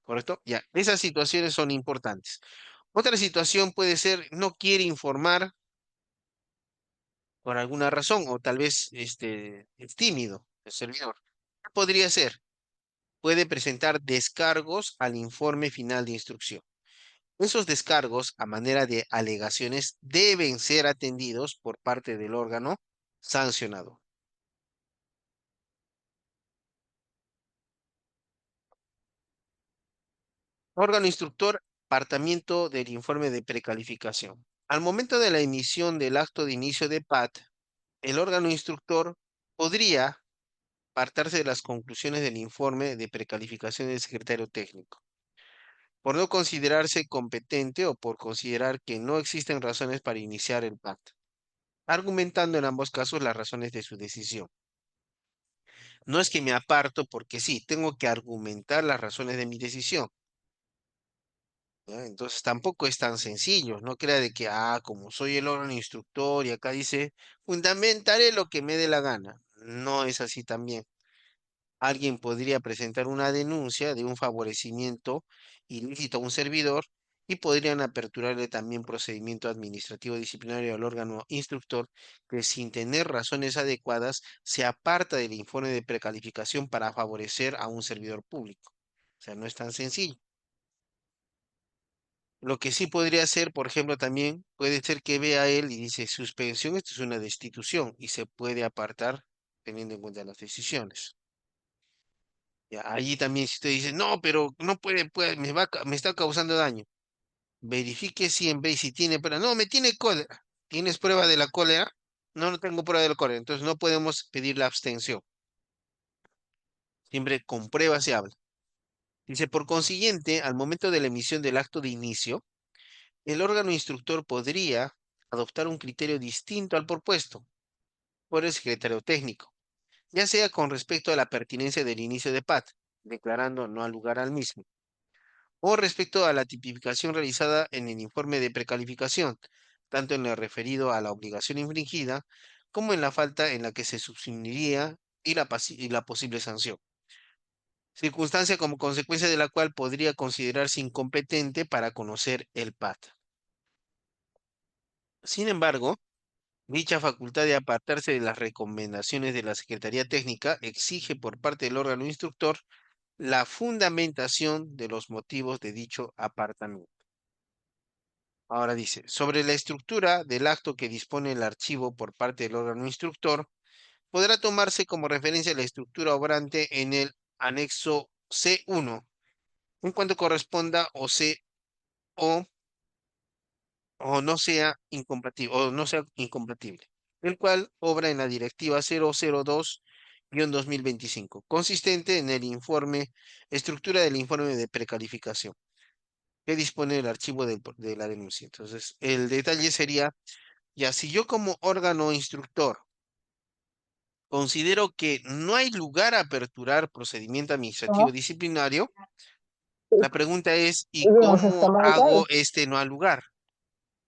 ¿Correcto? Ya, esas situaciones son importantes. Otra situación puede ser, no quiere informar por alguna razón, o tal vez es tímido el servidor. ¿Qué podría ser? Puede presentar descargos al informe final de instrucción. Esos descargos, a manera de alegaciones, deben ser atendidos por parte del órgano sancionador. Órgano instructor, apartamiento del informe de precalificación. Al momento de la emisión del acto de inicio de PAT, el órgano instructor podría apartarse de las conclusiones del informe de precalificación del secretario técnico, por no considerarse competente o por considerar que no existen razones para iniciar el PAT, argumentando en ambos casos las razones de su decisión. No es que me aparto porque sí, tengo que argumentar las razones de mi decisión. ¿Ya? Entonces tampoco es tan sencillo. No crea de que, como soy el órgano instructor y acá dice, fundamentaré lo que me dé la gana. No es así también. Alguien podría presentar una denuncia de un favorecimiento ilícito a un servidor y podrían aperturarle también procedimiento administrativo disciplinario al órgano instructor que sin tener razones adecuadas se aparta del informe de precalificación para favorecer a un servidor público. O sea, no es tan sencillo. Lo que sí podría ser, por ejemplo, también puede ser que vea él y dice suspensión, esto es una destitución y se puede apartar teniendo en cuenta las decisiones. Ya, allí también si usted dice, no, pero no puede, me está causando daño. Verifique si en vez si tiene prueba. No, me tiene cólera. ¿Tienes prueba de la cólera? No, no tengo prueba de la cólera. Entonces no podemos pedir la abstención. Siempre con prueba se habla. Dice, por consiguiente, al momento de la emisión del acto de inicio, el órgano instructor podría adoptar un criterio distinto al propuesto por el secretario técnico, ya sea con respecto a la pertinencia del inicio de PAT, declarando no al lugar al mismo o respecto a la tipificación realizada en el informe de precalificación, tanto en lo referido a la obligación infringida como en la falta en la que se subsumiría y la posible sanción, circunstancia como consecuencia de la cual podría considerarse incompetente para conocer el PAT. Sin embargo, dicha facultad de apartarse de las recomendaciones de la Secretaría Técnica exige por parte del órgano instructor la fundamentación de los motivos de dicho apartamiento. Ahora dice, sobre la estructura del acto que dispone el archivo por parte del órgano instructor, podrá tomarse como referencia la estructura obrante en el anexo C1, en cuanto corresponda o C o o no sea incompatible, el cual obra en la Directiva 002-2025, consistente en el informe, estructura del informe de precalificación que dispone el archivo de la denuncia. Entonces, el detalle sería, ya si yo como órgano instructor considero que no hay lugar a aperturar procedimiento administrativo ¿no? disciplinario, Y, la pregunta es, ¿y y vimos cómo esto mal que hay, hago este no al lugar?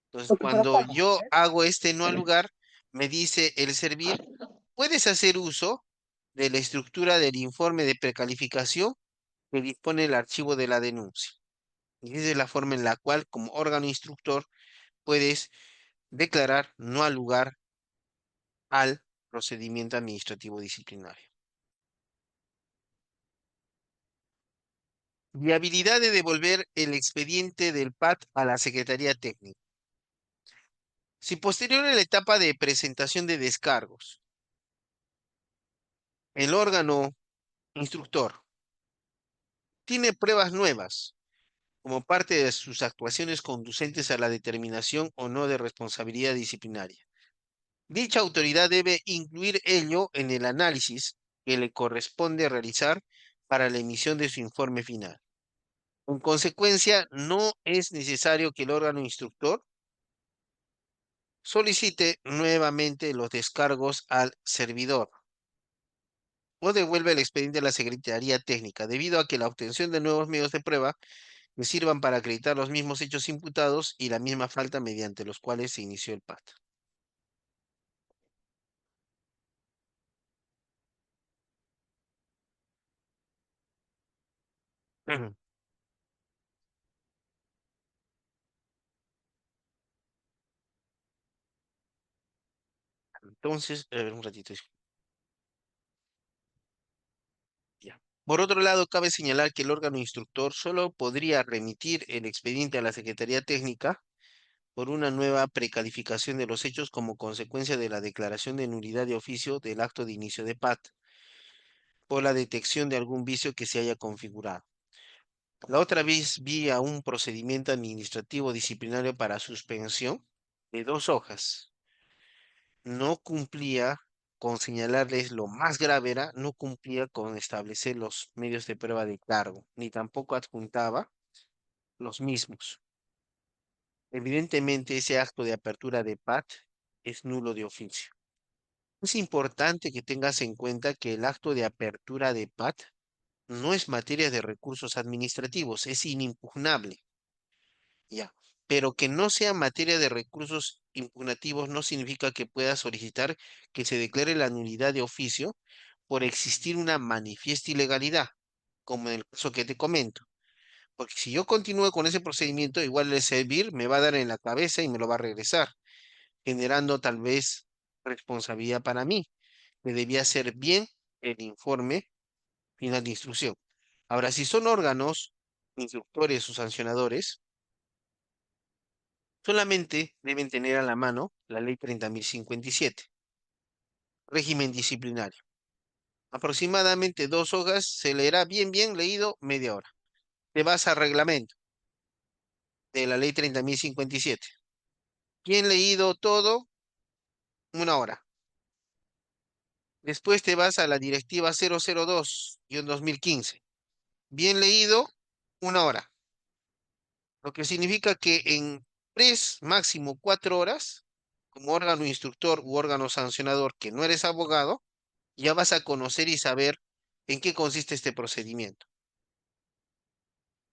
Entonces, porque por cuando acaso, yo hago este no al lugar, me dice el servir, puedes hacer uso de la estructura del informe de precalificación que dispone el archivo de la denuncia. Y esa es la forma en la cual, como órgano instructor, puedes declarar no al lugar al procedimiento administrativo disciplinario. Viabilidad de devolver el expediente del PAT a la Secretaría Técnica. Si posterior a la etapa de presentación de descargos, el órgano instructor tiene pruebas nuevas como parte de sus actuaciones conducentes a la determinación o no de responsabilidad disciplinaria, dicha autoridad debe incluir ello en el análisis que le corresponde realizar para la emisión de su informe final. En consecuencia, no es necesario que el órgano instructor solicite nuevamente los descargos al servidor o devuelve el expediente a la Secretaría Técnica, debido a que la obtención de nuevos medios de prueba le sirvan para acreditar los mismos hechos imputados y la misma falta mediante los cuales se inició el PAT. Ujú. Entonces, a ver un ratito. Ya. Por otro lado, cabe señalar que el órgano instructor solo podría remitir el expediente a la Secretaría Técnica por una nueva precalificación de los hechos como consecuencia de la declaración de nulidad de oficio del acto de inicio de PAT por la detección de algún vicio que se haya configurado. La otra vez vi a un procedimiento administrativo disciplinario para suspensión de 2 hojas. No cumplía con señalarles lo más grave era, no cumplía con establecer los medios de prueba de cargo, ni tampoco adjuntaba los mismos. Evidentemente, ese acto de apertura de PAT es nulo de oficio. Es importante que tengas en cuenta que el acto de apertura de PAT no es materia de recursos administrativos, es inimpugnable, ya. Pero que no sea materia de recursos impugnativos no significa que pueda solicitar que se declare la nulidad de oficio por existir una manifiesta ilegalidad, como en el caso que te comento. Porque si yo continúo con ese procedimiento, igual el servir me va a dar en la cabeza y me lo va a regresar, generando tal vez responsabilidad para mí, que debía hacer bien el informe final de instrucción. Ahora, si son órganos, instructores o sancionadores, solamente deben tener a la mano la ley 30.057, régimen disciplinario. Aproximadamente 2 hojas, se leerá bien leído media hora. Te vas al reglamento de la ley 30.057. Bien leído todo, una hora. Después te vas a la directiva 002-2015. Bien leído, una hora. Lo que significa que en 3, máximo 4 horas, como órgano instructor u órgano sancionador que no eres abogado, ya vas a conocer y saber en qué consiste este procedimiento.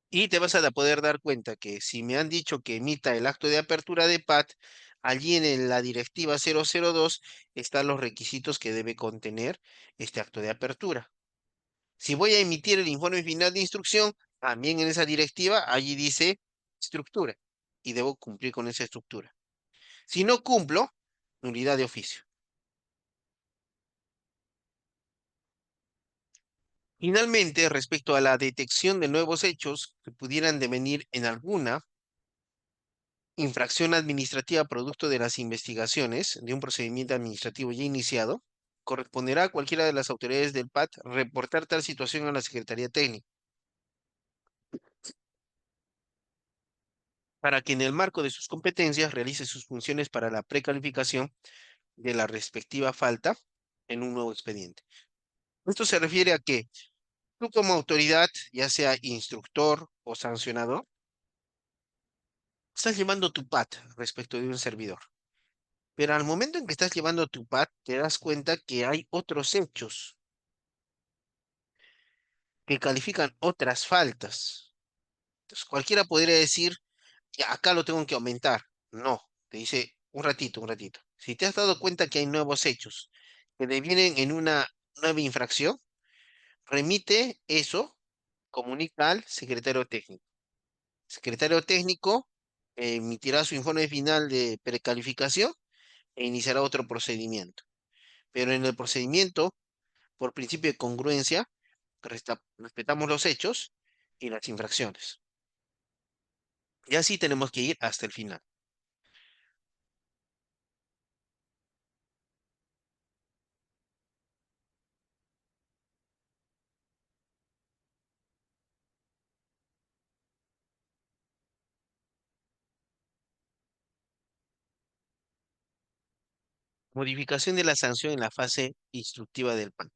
Y te vas a poder dar cuenta que si me han dicho que emita el acto de apertura de PAT, allí en la directiva 002 están los requisitos que debe contener este acto de apertura. Si voy a emitir el informe final de instrucción, también en esa directiva, allí dice estructura y debo cumplir con esa estructura. Si no cumplo, nulidad de oficio. Finalmente, respecto a la detección de nuevos hechos que pudieran devenir en alguna infracción administrativa producto de las investigaciones de un procedimiento administrativo ya iniciado, corresponderá a cualquiera de las autoridades del PAT reportar tal situación a la Secretaría Técnica. para que en el marco de sus competencias realice sus funciones para la precalificación de la respectiva falta en un nuevo expediente. Esto se refiere a que tú como autoridad, ya sea instructor o sancionador, estás llevando tu PAT respecto de un servidor. Pero al momento en que estás llevando tu PAT, te das cuenta que hay otros hechos que califican otras faltas. Entonces, cualquiera podría decir, "Ya, acá lo tengo que aumentar". No, te dice un ratito, un ratito. Si te has dado cuenta que hay nuevos hechos que devienen en una nueva infracción, remite eso, comunica al secretario técnico. El secretario técnico emitirá su informe final de precalificación e iniciará otro procedimiento. Pero en el procedimiento, por principio de congruencia, respetamos los hechos y las infracciones. Y así tenemos que ir hasta el final. Modificación de la sanción en la fase instructiva del PAT.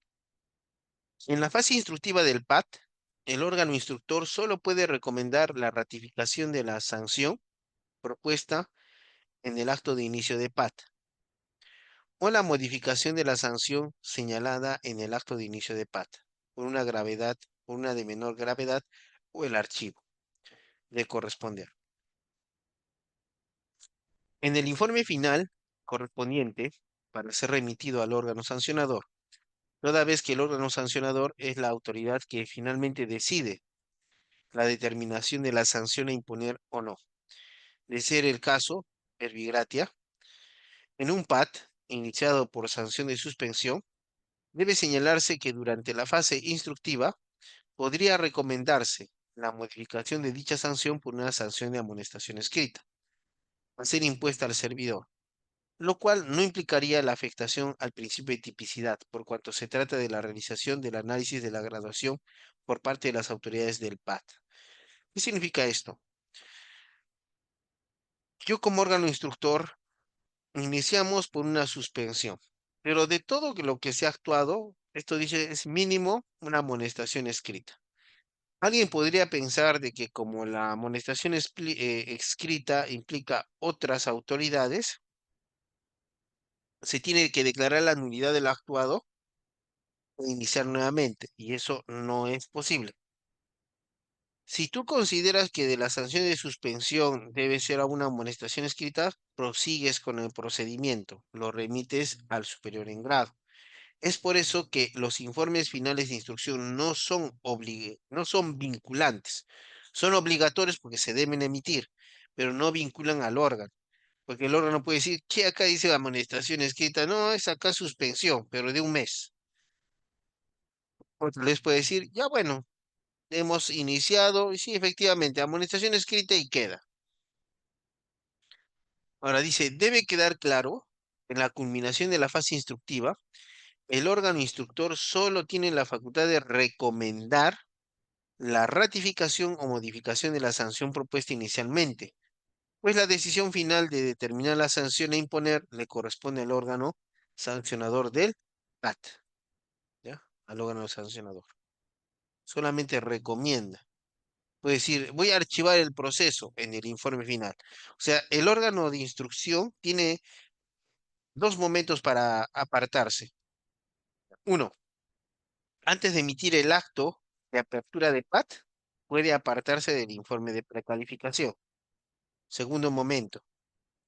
En la fase instructiva del PAT, el órgano instructor solo puede recomendar la ratificación de la sanción propuesta en el acto de inicio de PAT o la modificación de la sanción señalada en el acto de inicio de PAT por una gravedad, por una de menor gravedad o el archivo de corresponder. En el informe final correspondiente, para ser remitido al órgano sancionador, toda vez que el órgano sancionador es la autoridad que finalmente decide la determinación de la sanción a imponer o no. De ser el caso, Herbigratia, en un PAT iniciado por sanción de suspensión, debe señalarse que durante la fase instructiva podría recomendarse la modificación de dicha sanción por una sanción de amonestación escrita, a ser impuesta al servidor, lo cual no implicaría la afectación al principio de tipicidad, por cuanto se trata de la realización del análisis de la graduación por parte de las autoridades del PAT. ¿Qué significa esto? Yo como órgano instructor iniciamos por una suspensión, pero de todo lo que se ha actuado, esto dice es mínimo una amonestación escrita. Alguien podría pensar de que como la amonestación escrita implica otras autoridades, se tiene que declarar la nulidad del actuado e iniciar nuevamente, y eso no es posible. Si tú consideras que de la sanción de suspensión debe ser a una amonestación escrita, prosigues con el procedimiento, lo remites al superior en grado. Es por eso que los informes finales de instrucción no son vinculantes. Son obligatorios porque se deben emitir, pero no vinculan al órgano. Porque el órgano puede decir, que acá dice amonestación escrita? No, es acá suspensión, pero de un mes. Otro les puede decir, ya bueno, hemos iniciado, y sí, efectivamente, amonestación escrita y queda. Ahora dice, debe quedar claro, en la culminación de la fase instructiva, el órgano instructor solo tiene la facultad de recomendar la ratificación o modificación de la sanción propuesta inicialmente, pues la decisión final de determinar la sanción a imponer le corresponde al órgano sancionador del PAT, ¿ya? Al órgano sancionador. Solamente recomienda. Puede decir, voy a archivar el proceso en el informe final. O sea, el órgano de instrucción tiene dos momentos para apartarse. Uno, antes de emitir el acto de apertura de PAT, puede apartarse del informe de precalificación. Segundo momento,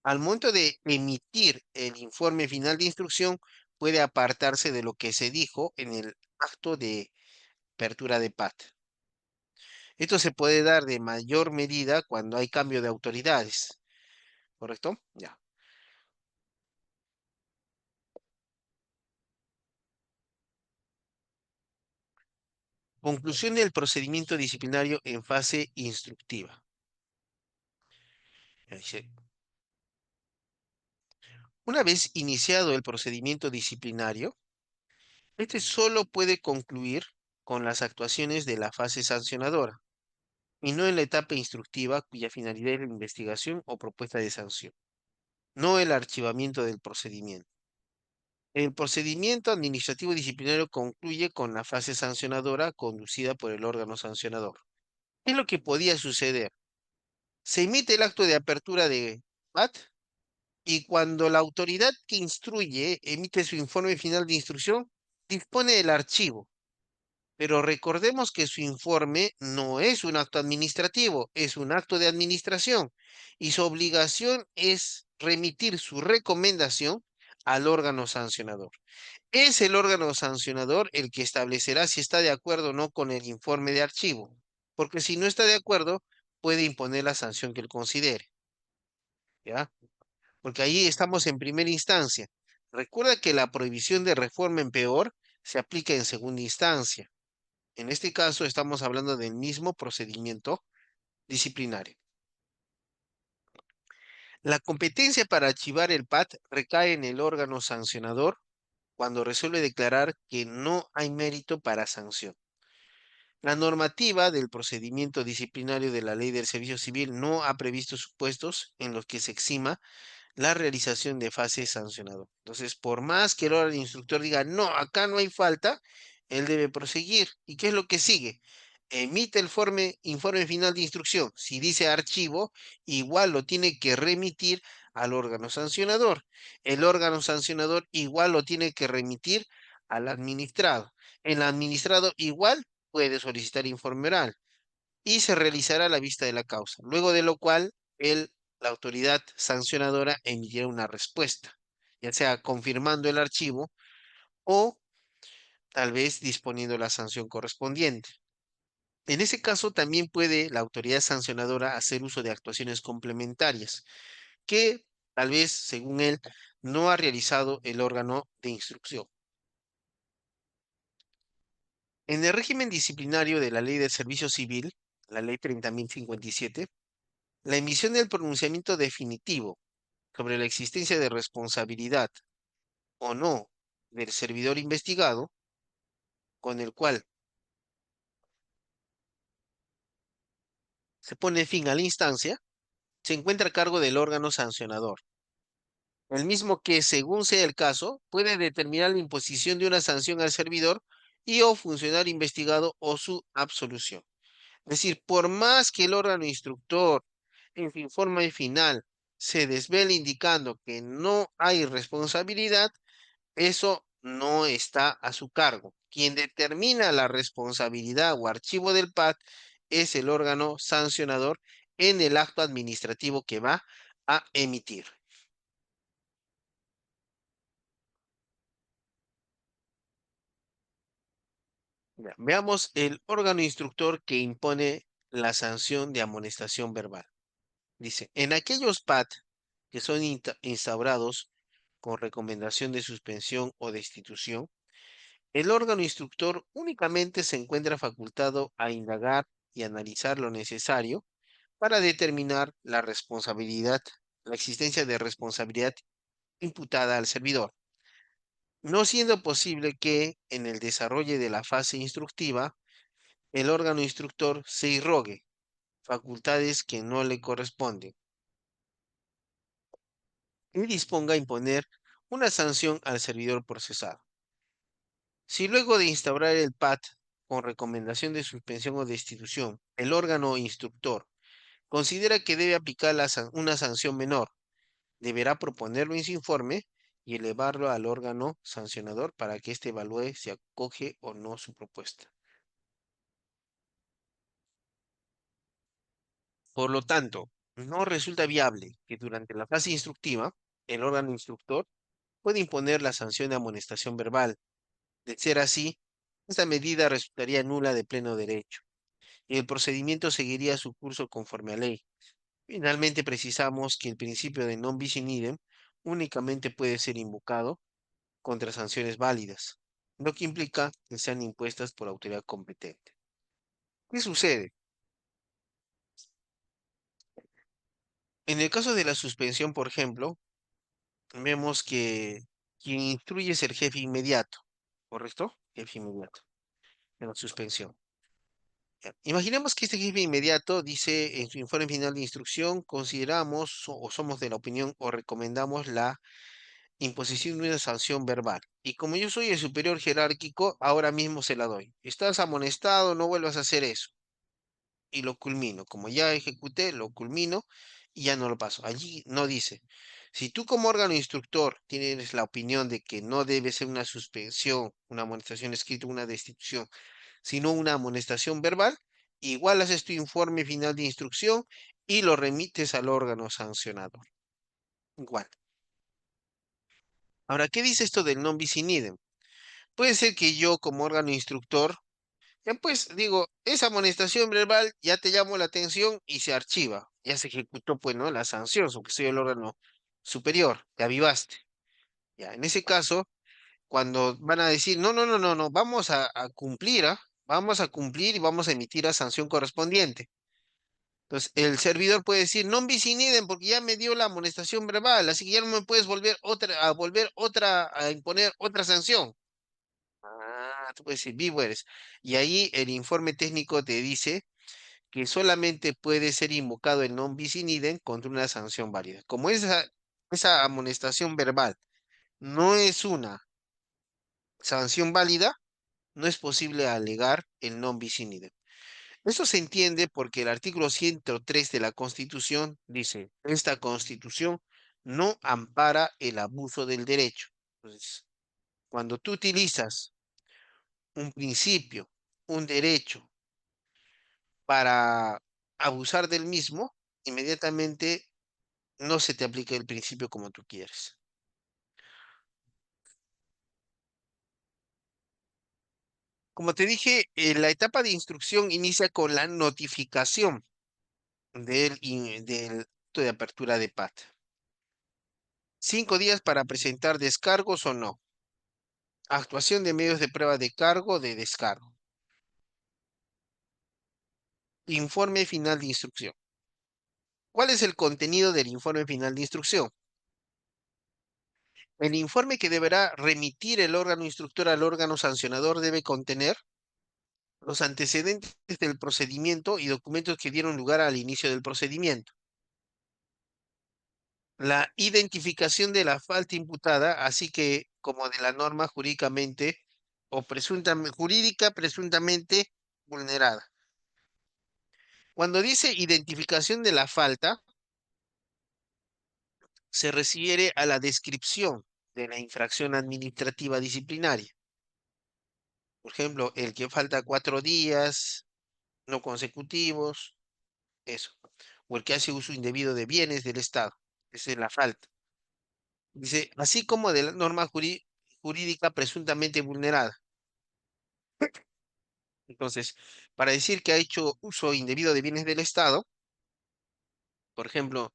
al momento de emitir el informe final de instrucción, puede apartarse de lo que se dijo en el acto de apertura de PAT. Esto se puede dar de mayor medida cuando hay cambio de autoridades, ¿correcto? Ya. Conclusión del procedimiento disciplinario en fase instructiva. Ya dice, una vez iniciado el procedimiento disciplinario, este solo puede concluir con las actuaciones de la fase sancionadora. y no en la etapa instructiva cuya finalidad es la investigación o propuesta de sanción, no el archivamiento del procedimiento. El procedimiento administrativo disciplinario concluye con la fase sancionadora conducida por el órgano sancionador. ¿Qué es lo que podía suceder? Se emite el acto de apertura de PAT y cuando la autoridad que instruye emite su informe final de instrucción, dispone del archivo. Pero recordemos que su informe no es un acto administrativo, es un acto de administración y su obligación es remitir su recomendación al órgano sancionador. Es el órgano sancionador el que establecerá si está de acuerdo o no con el informe de archivo, porque si no está de acuerdo, puede imponer la sanción que él considere, ¿ya? Porque ahí estamos en primera instancia. Recuerda que la prohibición de reforma en peor se aplica en segunda instancia. En este caso estamos hablando del mismo procedimiento disciplinario. La competencia para archivar el PAT recae en el órgano sancionador cuando resuelve declarar que no hay mérito para sanción. La normativa del procedimiento disciplinario de la Ley del Servicio Civil no ha previsto supuestos en los que se exima la realización de fase sancionador. Entonces, por más que el órgano instructor diga, no, acá no hay falta, él debe proseguir. ¿Y qué es lo que sigue? Emite el informe final de instrucción. Si dice archivo, igual lo tiene que remitir al órgano sancionador. El órgano sancionador igual lo tiene que remitir al administrado. El administrado igual puede solicitar informe oral y se realizará la vista de la causa, luego de lo cual la autoridad sancionadora emitirá una respuesta, ya sea confirmando el archivo o tal vez disponiendo la sanción correspondiente. En ese caso, también puede la autoridad sancionadora hacer uso de actuaciones complementarias que tal vez, según él, no ha realizado el órgano de instrucción. En el régimen disciplinario de la Ley del Servicio Civil, la Ley 30.057, la emisión del pronunciamiento definitivo sobre la existencia de responsabilidad o no del servidor investigado, con el cual se pone fin a la instancia, se encuentra a cargo del órgano sancionador, el mismo que, según sea el caso, puede determinar la imposición de una sanción al servidor y o funcionario investigado o su absolución. Es decir, por más que el órgano instructor en su informe final se desvele indicando que no hay responsabilidad, eso no está a su cargo. Quien determina la responsabilidad o archivo del PAT es el órgano sancionador en el acto administrativo que va a emitir. Ya, veamos el órgano instructor que impone la sanción de amonestación verbal. Dice, en aquellos PAT que son instaurados con recomendación de suspensión o destitución, el órgano instructor únicamente se encuentra facultado a indagar y analizar lo necesario para determinar la responsabilidad, la existencia de responsabilidad imputada al servidor, no siendo posible que en el desarrollo de la fase instructiva el órgano instructor se irrogue facultades que no le corresponden y disponga a imponer una sanción al servidor procesado. Si luego de instaurar el PAT con recomendación de suspensión o destitución, el órgano instructor considera que debe aplicar una sanción menor, deberá proponerlo en su informe y elevarlo al órgano sancionador para que éste evalúe si acoge o no su propuesta. Por lo tanto, no resulta viable que durante la fase instructiva, el órgano instructor pueda imponer la sanción de amonestación verbal. De ser así, esta medida resultaría nula de pleno derecho y el procedimiento seguiría su curso conforme a ley. Finalmente, precisamos que el principio de non bis in idem únicamente puede ser invocado contra sanciones válidas, lo que implica que sean impuestas por autoridad competente. ¿Qué sucede? En el caso de la suspensión, por ejemplo, vemos que quien instruye es el jefe inmediato, ¿correcto? Jefe inmediato de la suspensión. Ya, imaginemos que este jefe inmediato dice en su informe final de instrucción, consideramos o somos de la opinión o recomendamos la imposición de una sanción verbal. Y como yo soy el superior jerárquico, ahora mismo se la doy. Estás amonestado, no vuelvas a hacer eso. Y lo culmino. Como ya ejecuté, lo culmino y ya no lo paso. Allí no dice. Si tú como órgano instructor tienes la opinión de que no debe ser una suspensión, una amonestación escrita, una destitución, sino una amonestación verbal, igual haces tu informe final de instrucción y lo remites al órgano sancionador. Igual. Ahora, ¿qué dice esto del non bis in idem? Puede ser que yo como órgano instructor, ya pues digo, esa amonestación verbal ya te llamo la atención y se archiva. Ya se ejecutó, pues, ¿no? La sanción, porque soy el órgano superior, te avivaste. Ya, en ese caso, cuando van a decir, no, no, no, no, no, vamos a cumplir, ¿ah? Vamos a cumplir y vamos a emitir la sanción correspondiente. Entonces, el servidor puede decir, non bis in idem, porque ya me dio la amonestación verbal, así que ya no me puedes a imponer otra sanción. Ah, tú puedes decir, vivo eres. Y ahí el informe técnico te dice que solamente puede ser invocado el non bis in idem contra una sanción válida. Como esa amonestación verbal no es una sanción válida, no es posible alegar el non bis in idem. Eso se entiende porque el artículo 103 de la Constitución dice, esta Constitución no ampara el abuso del derecho. Entonces, cuando tú utilizas un principio, un derecho, para abusar del mismo, inmediatamente no se te aplica el principio como tú quieres. Como te dije, la etapa de instrucción inicia con la notificación del acto de apertura de PAT. 5 días para presentar descargos o no. Actuación de medios de prueba de cargo o de descargo. Informe final de instrucción. ¿Cuál es el contenido del informe final de instrucción? El informe que deberá remitir el órgano instructor al órgano sancionador debe contener los antecedentes del procedimiento y documentos que dieron lugar al inicio del procedimiento. La identificación de la falta imputada, así que como de la norma jurídicamente o jurídica presuntamente vulnerada. Cuando dice identificación de la falta, se refiere a la descripción de la infracción administrativa disciplinaria. Por ejemplo, el que falta 4 días no consecutivos, eso. O el que hace uso indebido de bienes del Estado. Esa es la falta. Dice, así como de la norma jurídica presuntamente vulnerada. Entonces, para decir que ha hecho uso indebido de bienes del Estado, por ejemplo,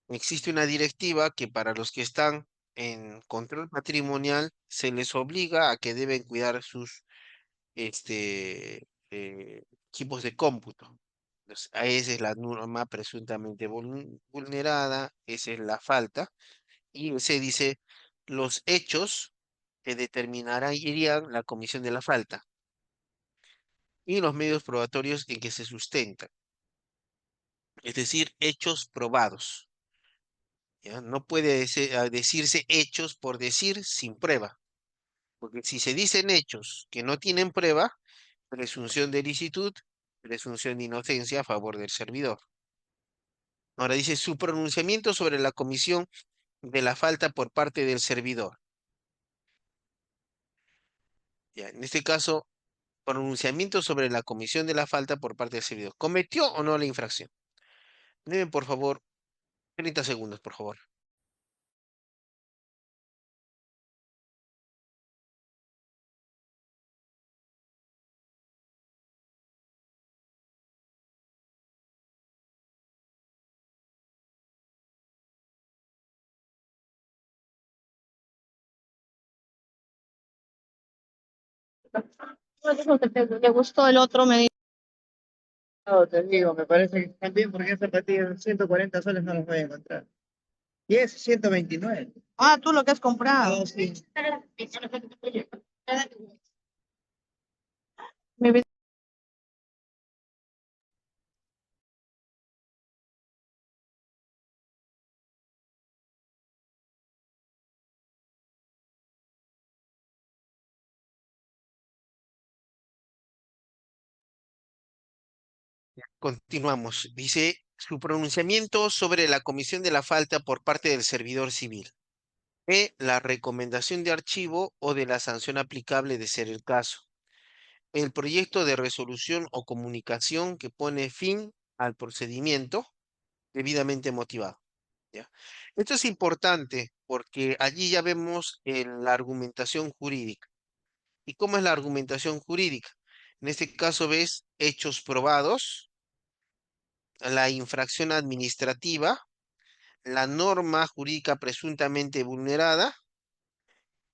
existe una directiva que para los que están en control patrimonial se les obliga a que deben cuidar sus equipos de cómputo. Entonces, esa es la norma presuntamente vulnerada, esa es la falta, y se dice los hechos que determinarían la comisión de la falta y los medios probatorios en que se sustenta, es decir, hechos probados. ¿Ya? No puede decirse hechos por decir sin prueba, porque si se dicen hechos que no tienen prueba, presunción de licitud, presunción de inocencia a favor del servidor. Ahora dice su pronunciamiento sobre la comisión de la falta por parte del servidor. Ya, en este caso, pronunciamiento sobre la comisión de la falta por parte del servidor. ¿Cometió o no la infracción? Deme, por favor, 30 segundos, por favor. No dijo que te gustó el otro, me dijo. No, te digo, me parece que también porque esa patilla 140 soles no los voy a encontrar. Y es 129. Ah, tú lo que has comprado. Ah, sí. Mi continuamos. Dice, su pronunciamiento sobre la comisión de la falta por parte del servidor civil. La recomendación de archivo o de la sanción aplicable de ser el caso. El proyecto de resolución o comunicación que pone fin al procedimiento debidamente motivado. ¿Ya? Esto es importante porque allí ya vemos la argumentación jurídica. ¿Y cómo es la argumentación jurídica? En este caso ves hechos probados, la infracción administrativa, la norma jurídica presuntamente vulnerada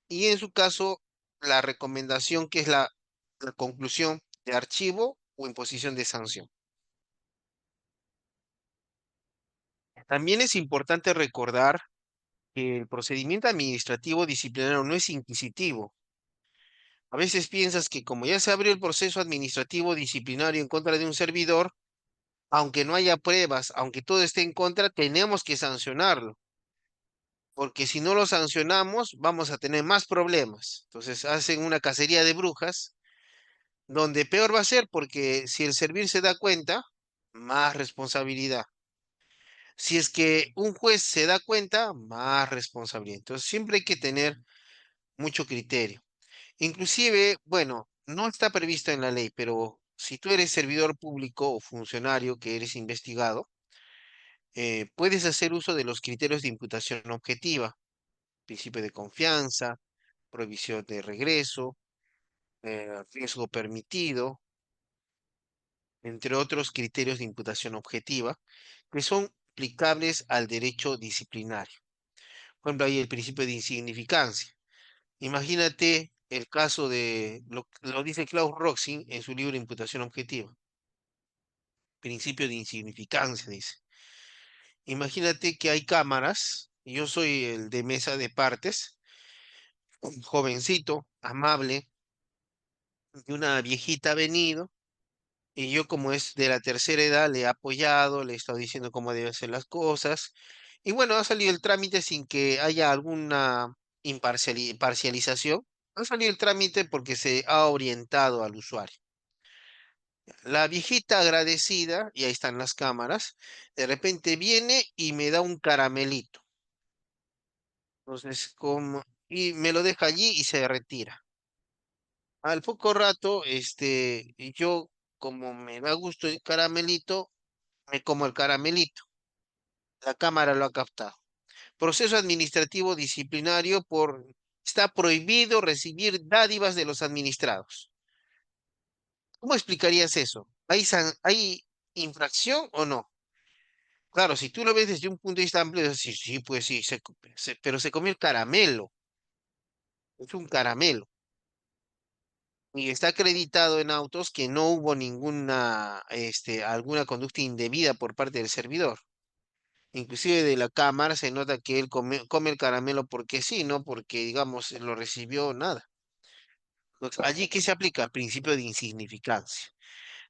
y en su caso la recomendación que es la conclusión de archivo o imposición de sanción. También es importante recordar que el procedimiento administrativo disciplinario no es inquisitivo. A veces piensas que como ya se abrió el proceso administrativo disciplinario en contra de un servidor, aunque no haya pruebas, aunque todo esté en contra, tenemos que sancionarlo, porque si no lo sancionamos, vamos a tener más problemas. Entonces hacen una cacería de brujas, donde peor va a ser, porque si el servir se da cuenta, más responsabilidad. Si es que un juez se da cuenta, más responsabilidad. Entonces siempre hay que tener mucho criterio. Inclusive, bueno, no está previsto en la ley, pero si tú eres servidor público o funcionario que eres investigado, puedes hacer uso de los criterios de imputación objetiva, principio de confianza, prohibición de regreso, riesgo permitido, entre otros criterios de imputación objetiva, que son aplicables al derecho disciplinario. Por ejemplo, hay el principio de insignificancia. Imagínate el caso de, lo dice Klaus Roxin en su libro Imputación Objetiva, principio de insignificancia, dice. Imagínate que hay cámaras, y yo soy el de mesa de partes, un jovencito, amable, y una viejita ha venido, y yo como es de la tercera edad le he apoyado, le he estado diciendo cómo deben ser las cosas, y bueno, ha salido el trámite sin que haya alguna parcialización, ha salido el trámite porque se ha orientado al usuario. La viejita agradecida, y ahí están las cámaras, de repente viene y me da un caramelito. Entonces, y me lo deja allí y se retira. Al poco rato, yo, como me da gusto el caramelito, me como el caramelito. La cámara lo ha captado. Proceso administrativo disciplinario está prohibido recibir dádivas de los administrados. ¿Cómo explicarías eso? ¿Hay infracción o no? Claro, si tú lo ves desde un punto de vista amplio, sí, sí, pues sí, pero se comió el caramelo. Es un caramelo. Y está acreditado en autos que no hubo alguna conducta indebida por parte del servidor. Inclusive de la cámara se nota que él come el caramelo porque sí, no porque, digamos, lo recibió nada. Entonces, allí, ¿qué se aplica? Principio de insignificancia.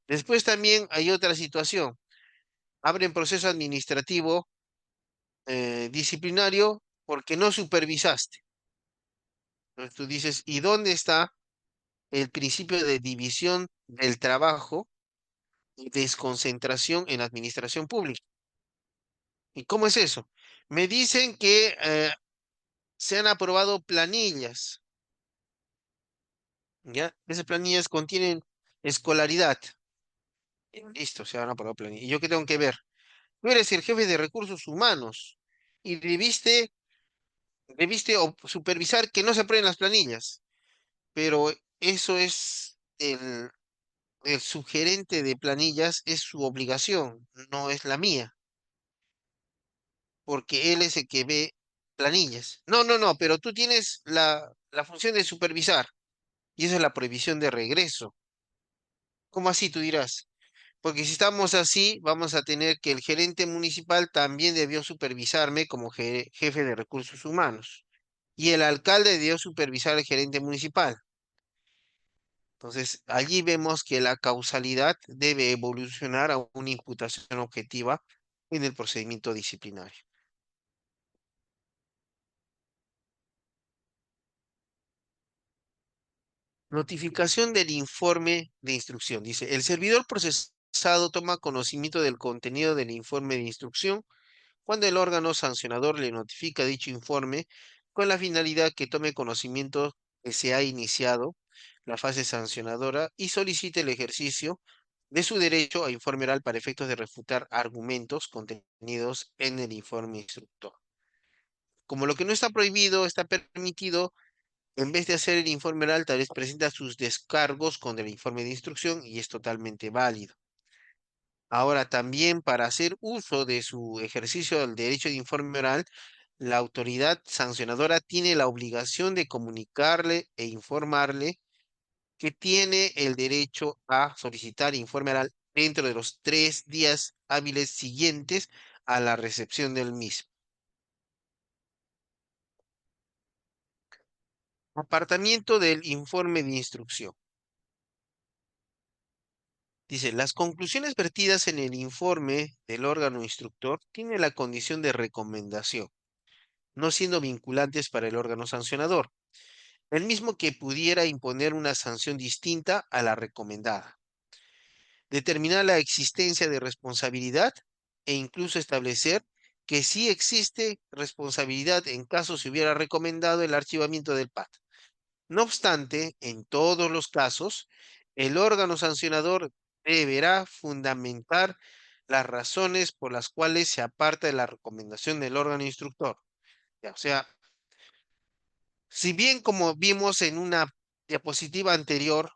Después también hay otra situación. Abren proceso administrativo disciplinario porque no supervisaste. Entonces tú dices, ¿y dónde está el principio de división del trabajo y desconcentración en la administración pública? ¿Y cómo es eso? Me dicen que se han aprobado planillas, ¿ya? Esas planillas contienen escolaridad. Listo, se han aprobado planillas. ¿Y yo qué tengo que ver? Tú eres el jefe de recursos humanos y debiste supervisar que no se aprueben las planillas, pero eso es el sugerente de planillas, es su obligación, no es la mía, porque él es el que ve planillas. No, no, no, pero tú tienes la función de supervisar y esa es la prohibición de regreso. ¿Cómo así, tú dirás? Porque si estamos así, vamos a tener que el gerente municipal también debió supervisarme como jefe de recursos humanos y el alcalde debió supervisar al gerente municipal. Entonces, allí vemos que la causalidad debe evolucionar a una imputación objetiva en el procedimiento disciplinario. Notificación del informe de instrucción. Dice, el servidor procesal toma conocimiento del contenido del informe de instrucción cuando el órgano sancionador le notifica dicho informe con la finalidad que tome conocimiento que se ha iniciado la fase sancionadora y solicite el ejercicio de su derecho a informe oral para efectos de refutar argumentos contenidos en el informe instructor. Como lo que no está prohibido está permitido, en vez de hacer el informe oral, tal vez presenta sus descargos con el informe de instrucción y es totalmente válido. Ahora, también para hacer uso de su ejercicio del derecho de informe oral, la autoridad sancionadora tiene la obligación de comunicarle e informarle que tiene el derecho a solicitar informe oral dentro de los 3 días hábiles siguientes a la recepción del mismo. Apartamiento del informe de instrucción. Dice, las conclusiones vertidas en el informe del órgano instructor tienen la condición de recomendación, no siendo vinculantes para el órgano sancionador, el mismo que pudiera imponer una sanción distinta a la recomendada. Determinar la existencia de responsabilidad e incluso establecer que sí existe responsabilidad en caso se hubiera recomendado el archivamiento del PAT. No obstante, en todos los casos, el órgano sancionador deberá fundamentar las razones por las cuales se aparta de la recomendación del órgano instructor. O sea, si bien como vimos en una diapositiva anterior,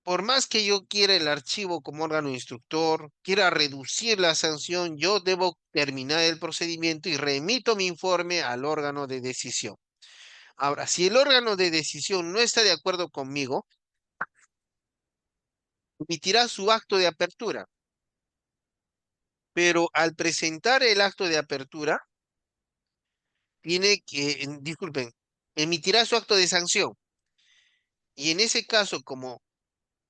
por más que yo quiera el archivo como órgano instructor, quiera reducir la sanción, yo debo terminar el procedimiento y remito mi informe al órgano de decisión. Ahora, si el órgano de decisión no está de acuerdo conmigo, emitirá su acto de apertura, pero al presentar el acto de apertura, disculpen, emitirá su acto de sanción. Y en ese caso, como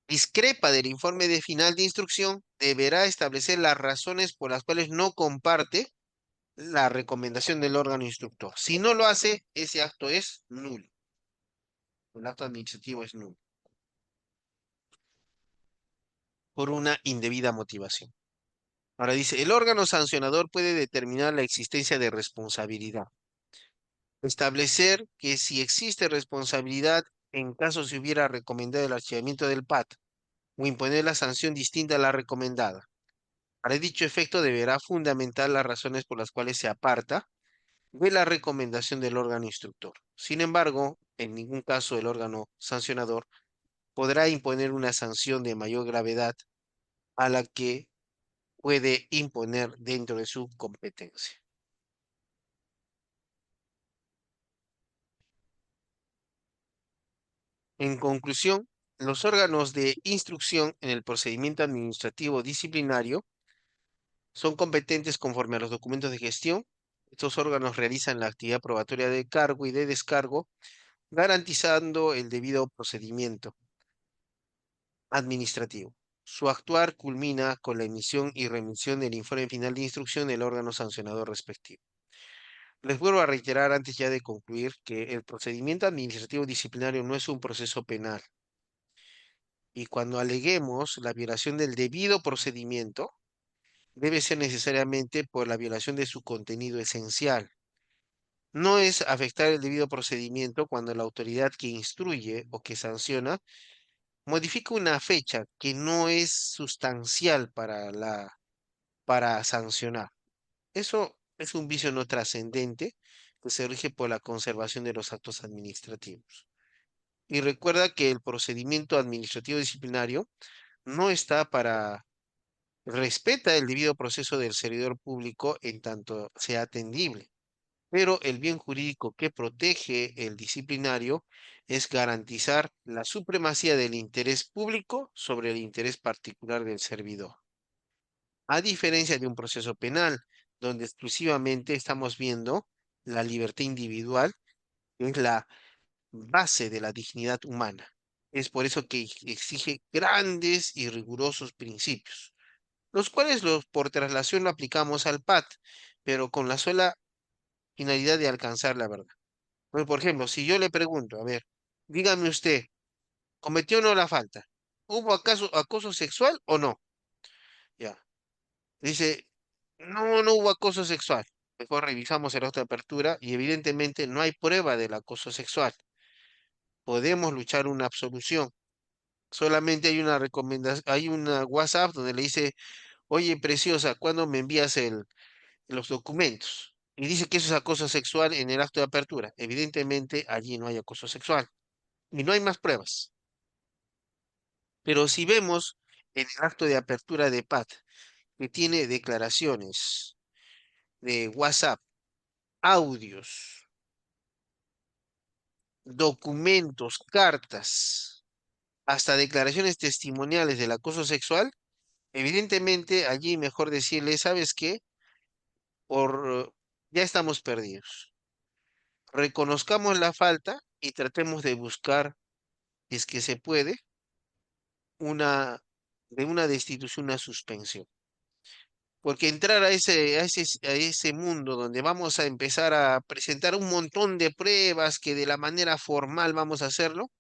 discrepa del informe de final de instrucción, deberá establecer las razones por las cuales no comparte la recomendación del órgano instructor. Si no lo hace, ese acto es nulo. El acto administrativo es nulo por una indebida motivación. Ahora dice, el órgano sancionador puede determinar la existencia de responsabilidad. Establecer que si existe responsabilidad en caso se hubiera recomendado el archivamiento del PAT o imponer la sanción distinta a la recomendada. Para dicho efecto deberá fundamentar las razones por las cuales se aparta de la recomendación del órgano instructor. Sin embargo, en ningún caso el órgano sancionador podrá imponer una sanción de mayor gravedad a la que puede imponer dentro de su competencia. En conclusión, los órganos de instrucción en el procedimiento administrativo disciplinario son competentes conforme a los documentos de gestión. Estos órganos realizan la actividad probatoria de cargo y de descargo, garantizando el debido procedimiento administrativo. Su actuar culmina con la emisión y remisión del informe final de instrucción del órgano sancionador respectivo. Les vuelvo a reiterar antes ya de concluir que el procedimiento administrativo disciplinario no es un proceso penal. Y cuando aleguemos la violación del debido procedimiento, debe ser necesariamente por la violación de su contenido esencial. No es afectar el debido procedimiento cuando la autoridad que instruye o que sanciona modifica una fecha que no es sustancial para sancionar. Eso es un vicio no trascendente que se rige por la conservación de los actos administrativos. Y recuerda que el procedimiento administrativo disciplinario no está para respeta el debido proceso del servidor público en tanto sea atendible, pero el bien jurídico que protege el disciplinario es garantizar la supremacía del interés público sobre el interés particular del servidor. A diferencia de un proceso penal, donde exclusivamente estamos viendo la libertad individual, que es la base de la dignidad humana. Es por eso que exige grandes y rigurosos principios, los cuales por traslación lo aplicamos al PAT, pero con la sola finalidad de alcanzar la verdad. Pues, por ejemplo, si yo le pregunto, a ver, dígame usted, ¿cometió o no la falta? ¿Hubo acaso acoso sexual o no? Dice, no, no hubo acoso sexual. Mejor revisamos el acto de apertura y evidentemente no hay prueba del acoso sexual. Podemos luchar una absolución. Solamente hay una recomendación, hay una WhatsApp donde le dice, oye, preciosa, ¿cuándo me envías los documentos? Y dice que eso es acoso sexual en el acto de apertura. Evidentemente allí no hay acoso sexual y no hay más pruebas. Pero si vemos en el acto de apertura de PAT, que tiene declaraciones de WhatsApp, audios, documentos, cartas, hasta declaraciones testimoniales del acoso sexual, evidentemente allí mejor decirle, ¿sabes qué? Ya estamos perdidos. Reconozcamos la falta y tratemos de buscar, si es que se puede, una, de una destitución, una suspensión. Porque entrar a ese mundo donde vamos a empezar a presentar un montón de pruebas que de la manera formal vamos a hacerlo,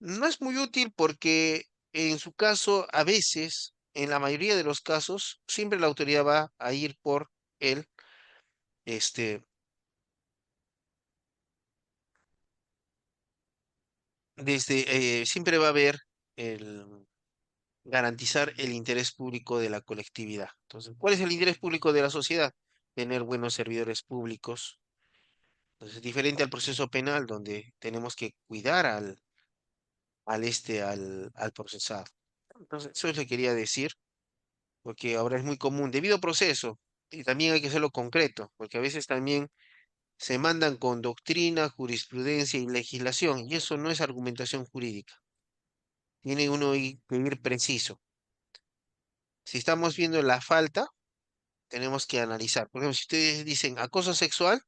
no es muy útil porque en su caso, a veces, en la mayoría de los casos, siempre la autoridad va a ir por él, este, siempre va a haber el garantizar el interés público de la colectividad. Entonces, ¿cuál es el interés público de la sociedad? Tener buenos servidores públicos. Entonces, diferente al proceso penal, donde tenemos que cuidar al procesado. Entonces, eso le quería decir, porque ahora es muy común, debido proceso, y también hay que hacerlo concreto, porque a veces también se mandan con doctrina, jurisprudencia y legislación, y eso no es argumentación jurídica. Tiene uno que ir preciso. Si estamos viendo la falta, tenemos que analizar. Por ejemplo, si ustedes dicen acoso sexual,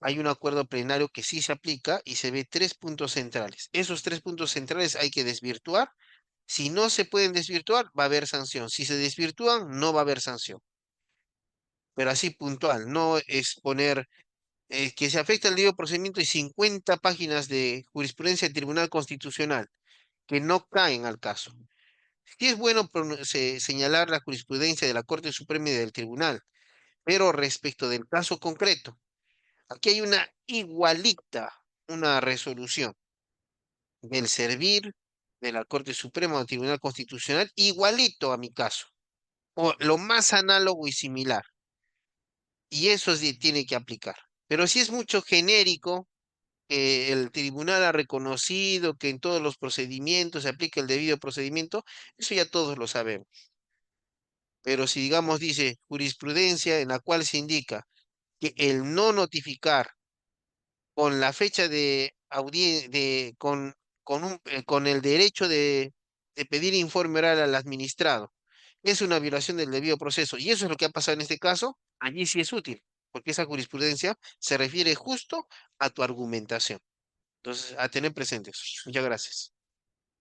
hay un acuerdo plenario que sí se aplica y se ve 3 puntos centrales. Esos 3 puntos centrales hay que desvirtuar. Si no se pueden desvirtuar, va a haber sanción. Si se desvirtúan, no va a haber sanción. Pero así puntual, no es poner que se afecta el debido procedimiento y 50 páginas de jurisprudencia del Tribunal Constitucional que no caen al caso. Sí es bueno señalar la jurisprudencia de la Corte Suprema y del Tribunal, pero respecto del caso concreto, aquí hay una igualita, una resolución del servir de la Corte Suprema o del Tribunal Constitucional, igualito a mi caso, o lo más análogo y similar, y eso sí tiene que aplicar. Pero si es mucho genérico, que el tribunal ha reconocido que en todos los procedimientos se aplica el debido procedimiento, eso ya todos lo sabemos. Pero si, digamos, dice jurisprudencia en la cual se indica que el no notificar con la fecha de audiencia, con el derecho de pedir informe oral al administrado, es una violación del debido proceso, y eso es lo que ha pasado en este caso, allí sí es útil, porque esa jurisprudencia se refiere justo a tu argumentación. Entonces, a tener presentes. Muchas gracias.